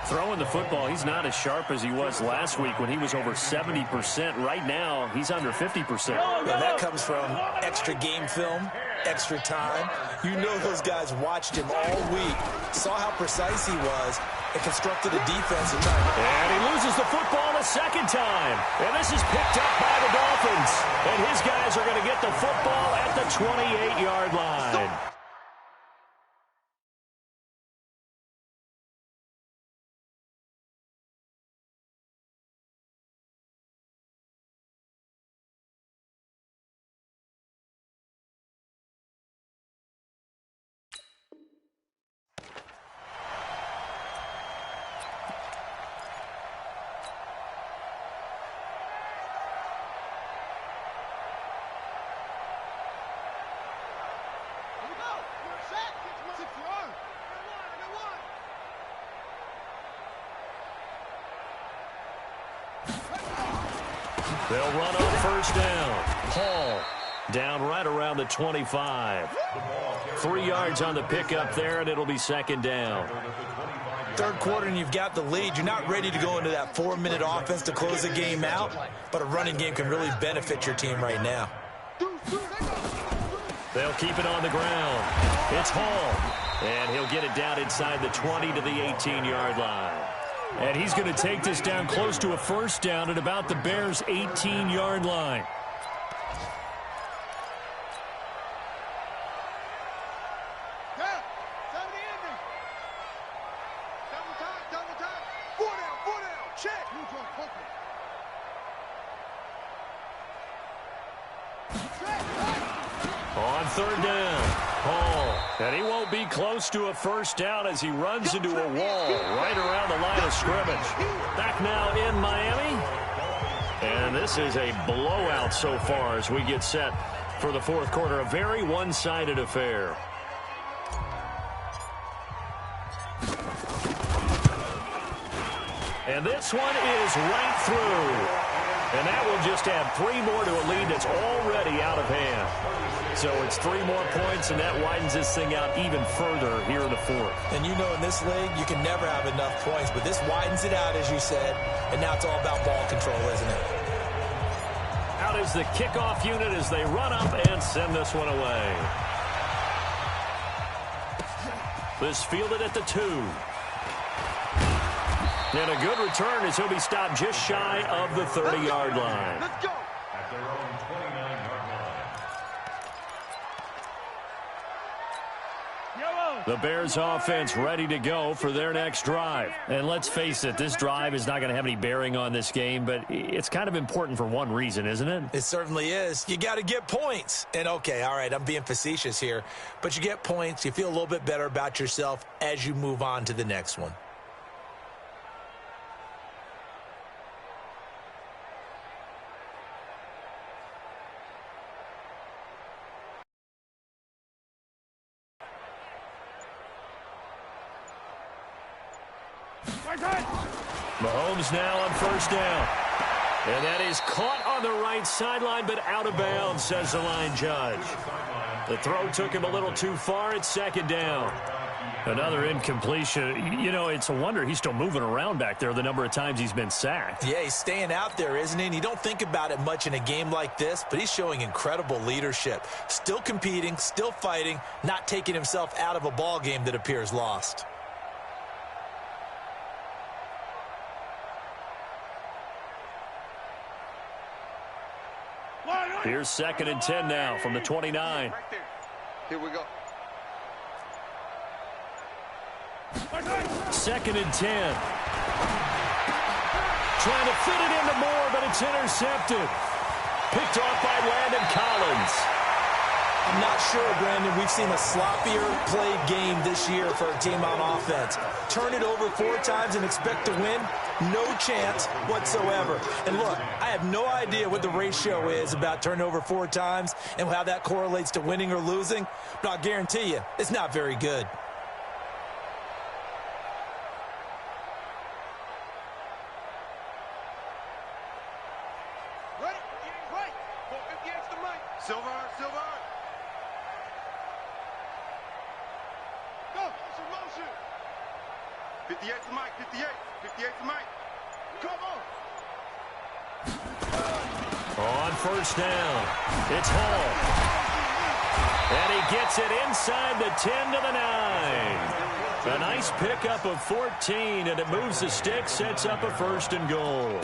Throwing the football, he's not as sharp as he was last week when he was over 70%. Right now, he's under 50%. And that comes from extra game film, extra time. You know those guys watched him all week, saw how precise he was, and constructed a defense to try. And he loses the football a second time. And this is picked up by the Dolphins. And his guys are going to get the football at the 28-yard line. They'll run on first down. Hall down right around the 25. 3 yards on the pickup there, and it'll be 2nd down. Third quarter, and you've got the lead. You're not ready to go into that 4-minute offense to close the game out, but a running game can really benefit your team right now. They'll keep it on the ground. It's Hall, and he'll get it down inside the 20 to the 18-yard line. And he's going to take this down close to a first down at about the Bears' 18-yard line. On 3rd down, Hall. And he won't be close to a first down as he runs into a wall right around the line of scrimmage. Back now in Miami. And this is a blowout so far as we get set for the 4th quarter. A very one-sided affair. And this one is right through. And that will just add 3 more to a lead that's already out of hand. So it's 3 more points, and that widens this thing out even further here in the 4th. And you know in this league, you can never have enough points, but this widens it out, as you said, and now it's all about ball control, isn't it? Out is the kickoff unit as they run up and send this one away. This fielded at the 2. And a good return as he'll be stopped just shy of the 30-yard line. Let's go. At their own 29-yard line. The Bears offense ready to go for their next drive. And let's face it, this drive is not going to have any bearing on this game, but it's kind of important for one reason, isn't it? It certainly is. You got to get points. And okay, all right, I'm being facetious here, but you get points, you feel a little bit better about yourself as you move on to the next one. Mahomes now on first down. And that is caught on the right sideline, but out of bounds, says the line judge. The throw took him a little too far. It's second down. Another incompletion. You know, it's a wonder he's still moving around back there the number of times he's been sacked. Yeah, he's staying out there, isn't he? And you don't think about it much in a game like this, but he's showing incredible leadership. Still competing, still fighting, not taking himself out of a ball game that appears lost. Here's 2nd and 10 now from the 29. Right there. Here we go. 2nd and 10. Trying to fit it into Moore, but it's intercepted. Picked off by Landon Collins. I'm not sure, Brandon, we've seen a sloppier played game this year for a team on offense. Turn it over 4 times and expect to win? No chance whatsoever. And look, I have no idea what the ratio is about turning over 4 times and how that correlates to winning or losing, but I'll guarantee you, it's not very good. Right. Right. Go 58's the mic. Silver. Go. It's a motion. 58's the mic. 58's the mic. Come on. On first down, it's Hall. And he gets it inside the 10 to the 9. A nice pickup of 14, and it moves the stick, sets up a 1st and goal.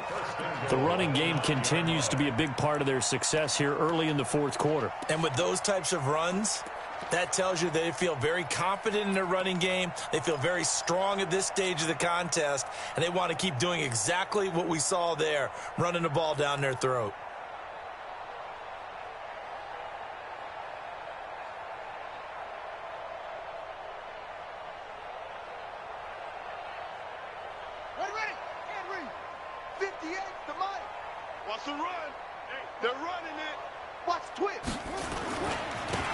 The running game continues to be a big part of their success here early in the 4th quarter. And with those types of runs, that tells you they feel very confident in their running game. They feel very strong at this stage of the contest, and they want to keep doing exactly what we saw there, running the ball down their throat. Ready. Henry. 58's the mic. Watch the run. They're running it. Watch twist.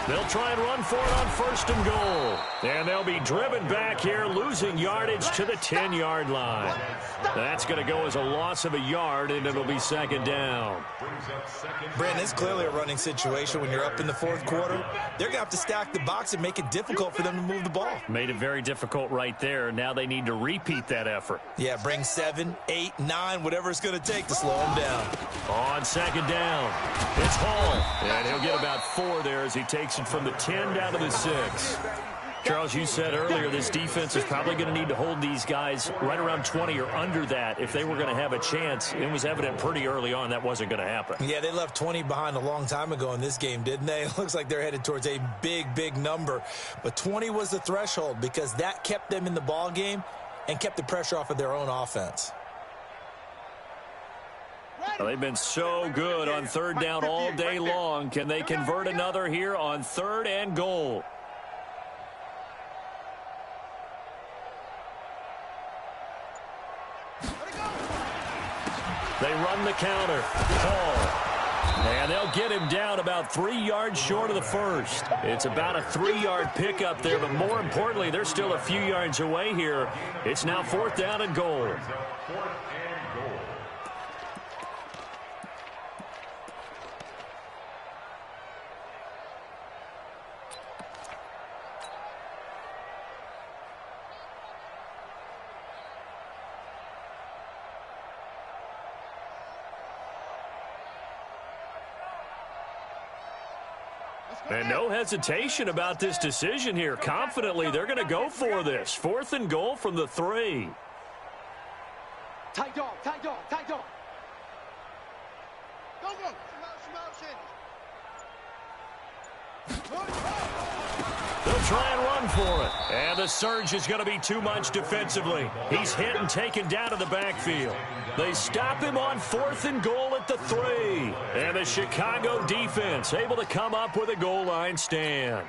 They'll try and run for it on 1st and goal. And they'll be driven back here, losing yardage to the 10-yard line. That's going to go as a loss of a yard, and it'll be 2nd down. Brandon, it's clearly a running situation when you're up in the 4th quarter. They're going to have to stack the box and make it difficult for them to move the ball. Made it very difficult right there. Now they need to repeat that effort. Yeah, bring 7, 8, 9, whatever it's going to take to slow them down. On 2nd down, it's Hall. And he'll get about 4 there as he takes it from the 10 down to the 6. Charles, you said earlier this defense is probably going to need to hold these guys right around 20 or under that if they were going to have a chance. It was evident pretty early on that wasn't going to happen. Yeah, they left 20 behind a long time ago in this game, didn't they? It looks like they're headed towards a big number. But 20 was the threshold because that kept them in the ball game and kept the pressure off of their own offense. Well, they've been so good on 3rd down all day long. Can they convert another here on 3rd and goal? They run the counter. Hall. And they'll get him down about 3 yards short of the 1st. It's about a 3-yard pickup there, but more importantly, they're still a few yards away here. It's now 4th down and goal. And no hesitation about this decision here. Confidently, they're going to go for this. 4th and goal from the 3. Tight dog. Go. They'll try and run for it. And the surge is going to be too much defensively. He's hit and taken down to the backfield. They stop him on 4th and goal at the 3. And the Chicago defense able to come up with a goal line stand.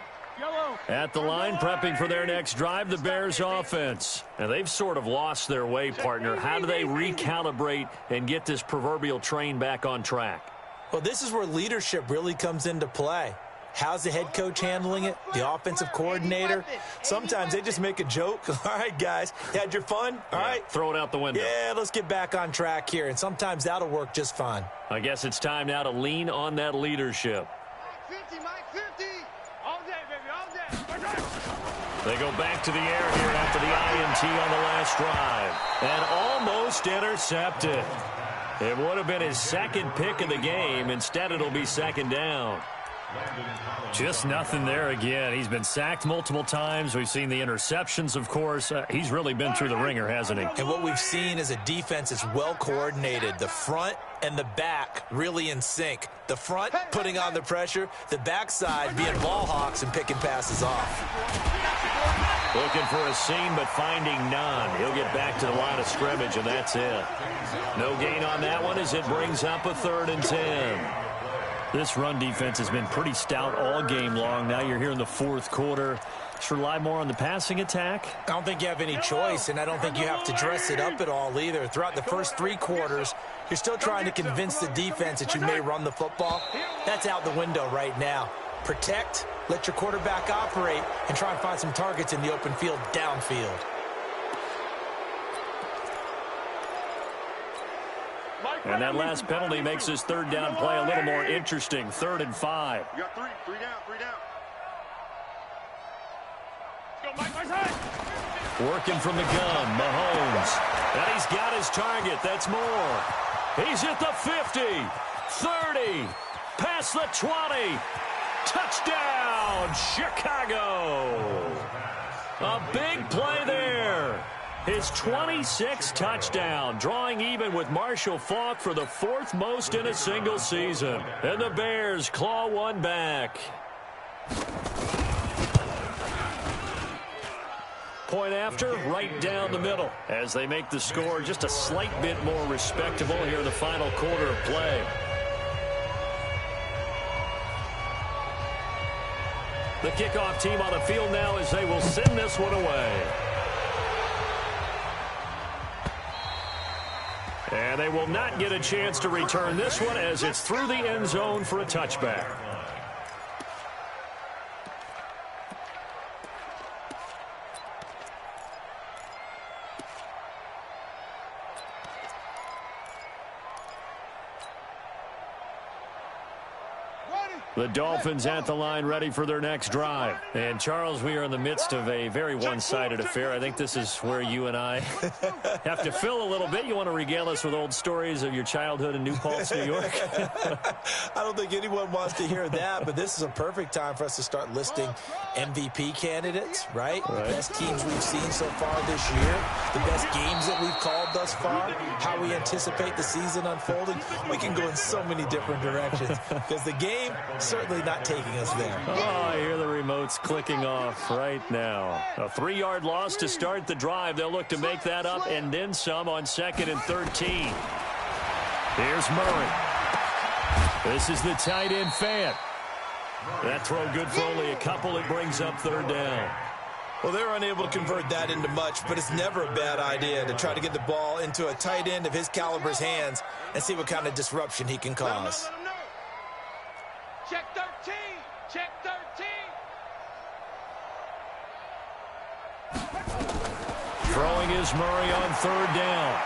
At the line, prepping for their next drive, the Bears offense. And they've sort of lost their way, partner. How do they recalibrate and get this proverbial train back on track? Well, this is where leadership really comes into play. How's the head coach handling it? The offensive coordinator? Sometimes they just make a joke. All right, guys, you had your fun? All right. Throw it out the window. Yeah, let's get back on track here, and sometimes that'll work just fine. I guess it's time now to lean on that leadership. Mike 50, Mike 50. All day, baby, all day. They go back to the air here after the INT on the last drive. And almost intercepted. It would have been his second pick of the game. Instead, it'll be second down. Just nothing there again. He's been sacked multiple times. We've seen the interceptions, of course. He's really been through the ringer, hasn't he? And what we've seen is a defense that's well coordinated. The front and the back really in sync. The front putting on the pressure. The backside being ball hawks and picking passes off. Looking for a seam, but finding none. He'll get back to the line of scrimmage, and that's it. No gain on that one as it brings up a 3rd and 10. This run defense has been pretty stout all game long. Now you're here in the 4th quarter. Just rely more on the passing attack. I don't think you have any choice, and I don't think you have to dress it up at all either. Throughout the first 3 quarters, you're still trying to convince the defense that you may run the football. That's out the window right now. Protect, let your quarterback operate, and try and find some targets in the open field downfield. And that last penalty makes this 3rd down play a little more interesting. 3rd and 5. You got three down, 3 down. Let's go, Mike. Working from the gun, Mahomes. And he's got his target. That's more. He's at the 50, 30, past the 20. Touchdown, Chicago. A big play there. His 26th touchdown, drawing even with Marshall Faulk for the 4th most in a single season. And the Bears claw one back. Point after, right down the middle, as they make the score just a slight bit more respectable here in the final quarter of play. The kickoff team on the field now as they will send this one away. And they will not get a chance to return this one as it's through the end zone for a touchback. The Dolphins at the line ready for their next drive. And, Charles, we are in the midst of a very one-sided affair. I think this is where you and I have to fill a little bit. You want to regale us with old stories of your childhood in New Paltz, New York? I don't think anyone wants to hear that, but this is a perfect time for us to start listing MVP candidates, right? The best teams we've seen so far this year, the best games that we've called thus far, how we anticipate the season unfolding. We can go in so many different directions because the game certainly not taking us there. Oh, I hear the remotes clicking off right now. A 3-yard loss to start the drive. They'll look to make that up and then some on 2nd and 13. Here's Murray. This is the tight end Fant. That throw good for only a couple. It brings up 3rd down. Well, they're unable to convert that into much, but it's never a bad idea to try to get the ball into a tight end of his caliber's hands and see what kind of disruption he can cause. Check 13. Check 13. Throwing is Murray on 3rd down.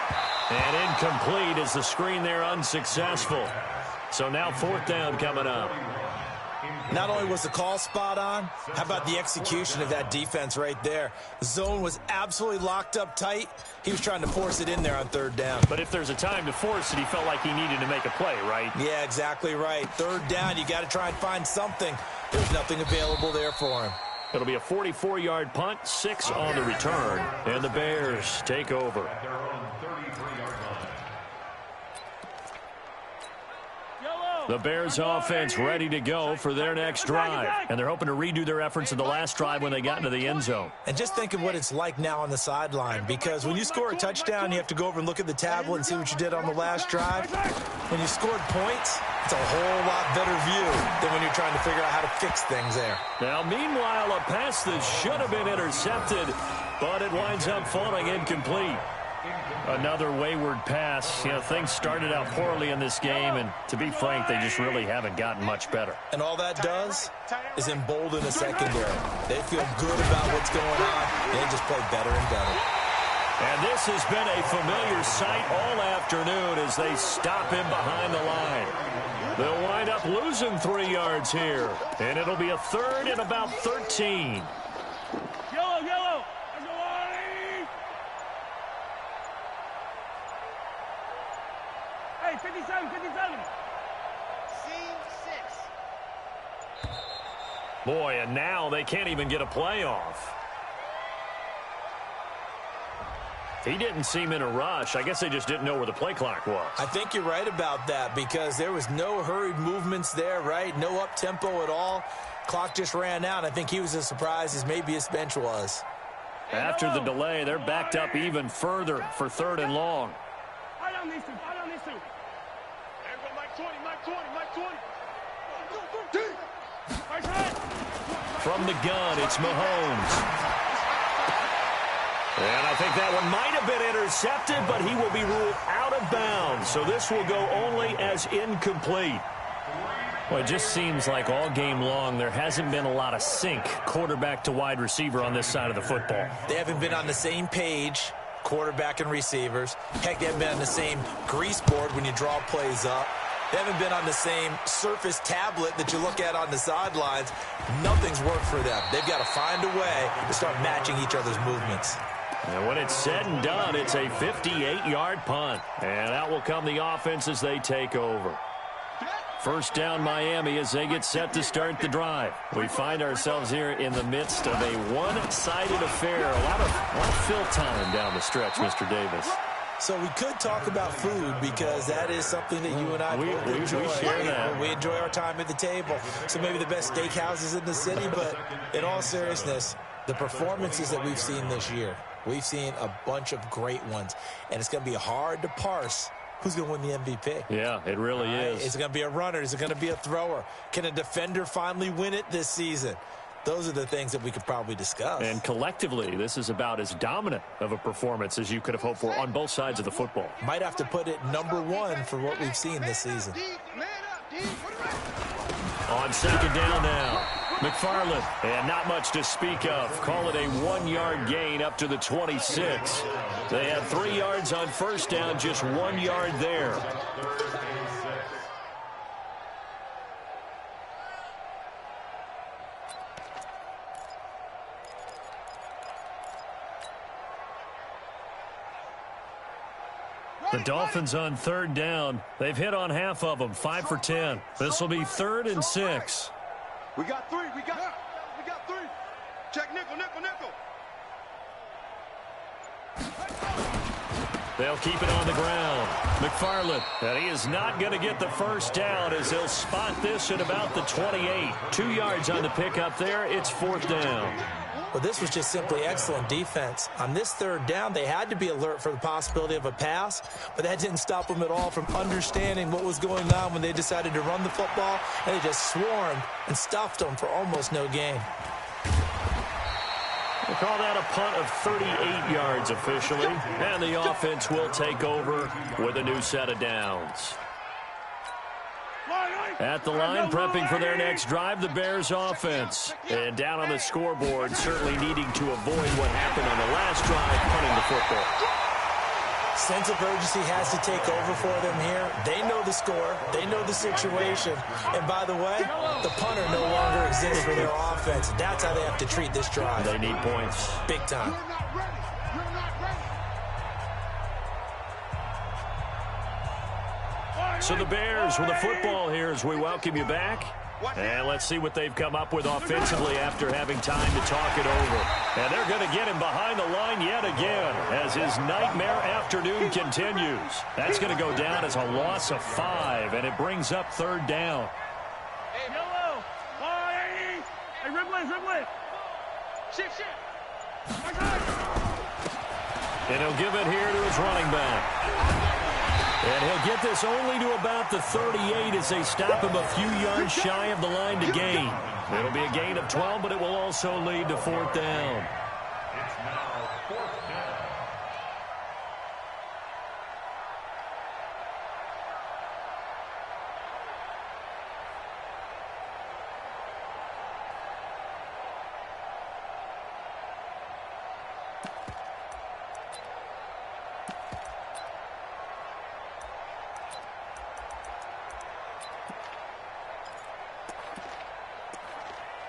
And incomplete as the screen there unsuccessful. So now 4th down coming up. Not only was the call spot on, how about the execution of that defense right there? The zone was absolutely locked up tight. He was trying to force it in there on 3rd down. But if there's a time to force it, he felt like he needed to make a play, right? Yeah, exactly right. 3rd down, you got to try and find something. There's nothing available there for him. It'll be a 44-yard punt, 6 on the return, and the Bears take over. The Bears offense ready to go for their next drive. And they're hoping to redo their efforts in the last drive when they got into the end zone. And just think of what it's like now on the sideline, because when you score a touchdown, you have to go over and look at the tablet and see what you did on the last drive. When you scored points, it's a whole lot better view than when you're trying to figure out how to fix things there. Now, meanwhile, a pass that should have been intercepted, but it winds up falling incomplete. Another wayward pass. You know, things started out poorly in this game, and to be frank, they just really haven't gotten much better. And all that does is embolden the secondary. They feel good about what's going on, and they just play better and better. And this has been a familiar sight all afternoon as they stop him behind the line. They'll wind up losing 3 yards here, and it'll be a third and about 13. Yellow, yellow. Hey, 57, 57. Scene 6. Boy, and now they can't even get a play off. He didn't seem in a rush. I guess they just didn't know where the play clock was. I think you're right about that because there was no hurried movements there, right? No up-tempo at all. Clock just ran out. I think he was as surprised as maybe his bench was. After the delay, they're backed up even further for 3rd and long. Hold on these two. Hold on these two. There go Mike 20, Mike 20, Mike 20. Right side. From the gun, it's Mahomes. And I think that one might have been intercepted, but he will be ruled out of bounds. So this will go only as incomplete. Well, it just seems like all game long there hasn't been a lot of sync quarterback to wide receiver on this side of the football. They haven't been on the same page, quarterback and receivers. Heck, they haven't been on the same grease board when you draw plays up. They haven't been on the same surface tablet that you look at on the sidelines. Nothing's worked for them. They've got to find a way to start matching each other's movements. And when it's said and done, it's a 58-yard punt. And out will come the offense as they take over. First down Miami as they get set to start the drive. We find ourselves here in the midst of a one-sided affair. A lot of fill time down the stretch, Mr. Davis. So we could talk about food because that is something that you and I both enjoy. We share that. We enjoy our time at the table. So maybe the best steakhouses in the city, but in all seriousness, the performances that we've seen this year, we've seen a bunch of great ones, and it's going to be hard to parse who's going to win the MVP. Yeah, it really is. Is it going to be a runner? Is it going to be a thrower? Can a defender finally win it this season? Those are the things that we could probably discuss. And collectively, this is about as dominant of a performance as you could have hoped for on both sides of the football. Might have to put it #1 for what we've seen this season. On 2nd down now, McFarland, and not much to speak of. Call it a 1-yard gain up to the 26. They had 3 yards on first down, just 1 yard there. The Dolphins on 3rd down. They've hit on half of them, 5 for 10. This will be 3rd and 6. We got 3. We got 3. Check nickel, nickel, nickel. They'll keep it on the ground. McFarland, and he is not going to get the first down as he'll spot this at about the 28. 2 yards on the pickup there. It's 4th down. Well, this was just simply excellent defense. On this 3rd down, they had to be alert for the possibility of a pass, but that didn't stop them at all from understanding what was going on when they decided to run the football, and they just swarmed and stuffed them for almost no gain. We'll call that a punt of 38 yards officially, and the offense will take over with a new set of downs. At the line, prepping for their next drive, the Bears offense. And down on the scoreboard, certainly needing to avoid what happened on the last drive, punting the football. Sense of urgency has to take over for them here. They know the score. They know the situation. And by the way, the punter no longer exists for their offense. That's how they have to treat this drive. They need points. Big time. So the Bears with the football here as we welcome you back. And let's see what they've come up with offensively after having time to talk it over. And they're going to get him behind the line yet again as his nightmare afternoon continues. That's going to go down as a loss of 5, and it brings up 3rd down. Hey, yellow. Hey, Ripley. Shift. And he'll give it here to his running back. And he'll get this only to about the 38 as they stop him a few yards shy of the line to gain. It'll be a gain of 12, but it will also lead to 4th down. It's now 4th down.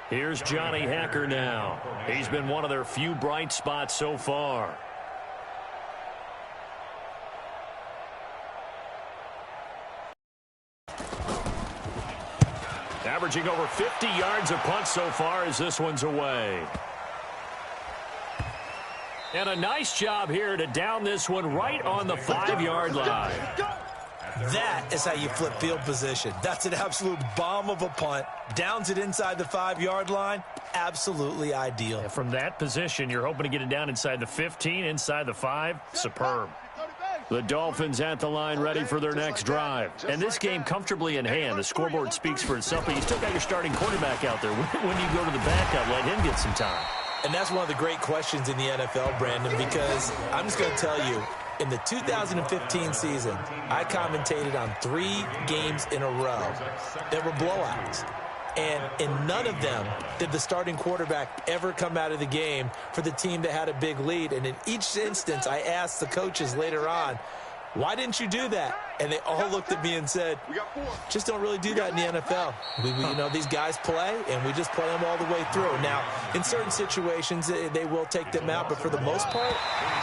Here's Johnny Hacker now. He's been one of their few bright spots so far. Averaging over 50 yards a punt so far as this one's away. And a nice job here to down this one right on the 5-yard line. That is how you flip field position. That's an absolute bomb of a punt. Downs it inside the 5-yard line. Absolutely ideal. And from that position, you're hoping to get it down inside the 15, inside the 5. Superb. The Dolphins at the line ready for their next drive. And this game comfortably in hand. The scoreboard speaks for itself, but you still got your starting quarterback out there. When you go to the backup, let him get some time. And that's one of the great questions in the NFL, Brandon, because I'm just going to tell you, in the 2015 season, I commentated on 3 games in a row that were blowouts. And in none of them did the starting quarterback ever come out of the game for the team that had a big lead. And in each instance, I asked the coaches later on, why didn't you do that? And they all looked at me and said, just don't really do that in the NFL. You know, these guys play, and we just play them all the way through. Now, in certain situations, they will take them out, but for the most part,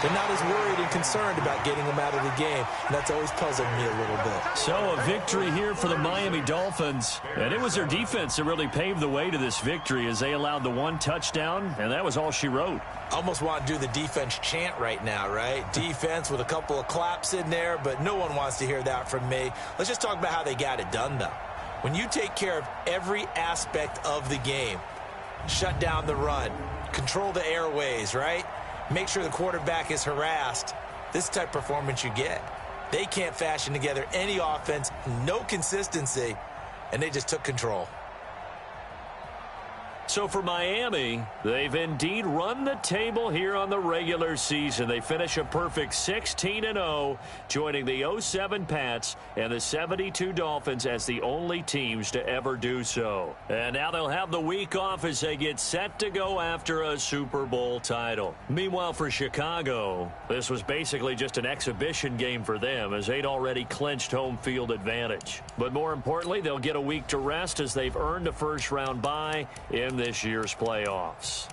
they're not as worried and concerned about getting them out of the game. And that's always puzzled me a little bit. So a victory here for the Miami Dolphins. And it was their defense that really paved the way to this victory as they allowed the 1 touchdown, and that was all she wrote. I almost want to do the defense chant right now, right? Defense with a couple of claps in there, but no one wants to hear that from me. Let's just talk about how they got it done, though. When you take care of every aspect of the game, shut down the run, control the airways, right? Make sure the quarterback is harassed. This type of performance you get. They can't fashion together any offense, no consistency, and they just took control. So for Miami, they've indeed run the table here on the regular season. They finish a perfect 16-0, joining the 07 Pats and the 72 Dolphins as the only teams to ever do so. And now they'll have the week off as they get set to go after a Super Bowl title. Meanwhile, for Chicago, this was basically just an exhibition game for them as they'd already clinched home field advantage. But more importantly, they'll get a week to rest as they've earned a first-round bye in this year's playoffs.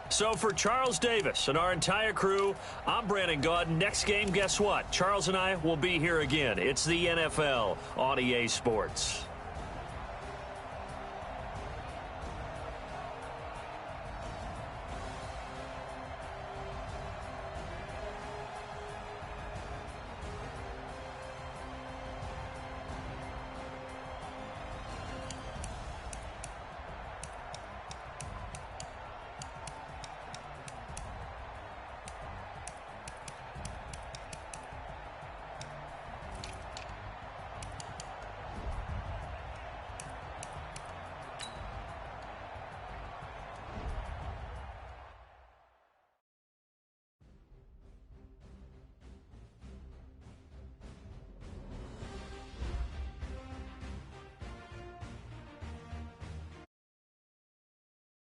So for Charles Davis and our entire crew, I'm Brandon Gaudin. Next game, guess what? Charles and I will be here again. It's the NFL on EA Sports.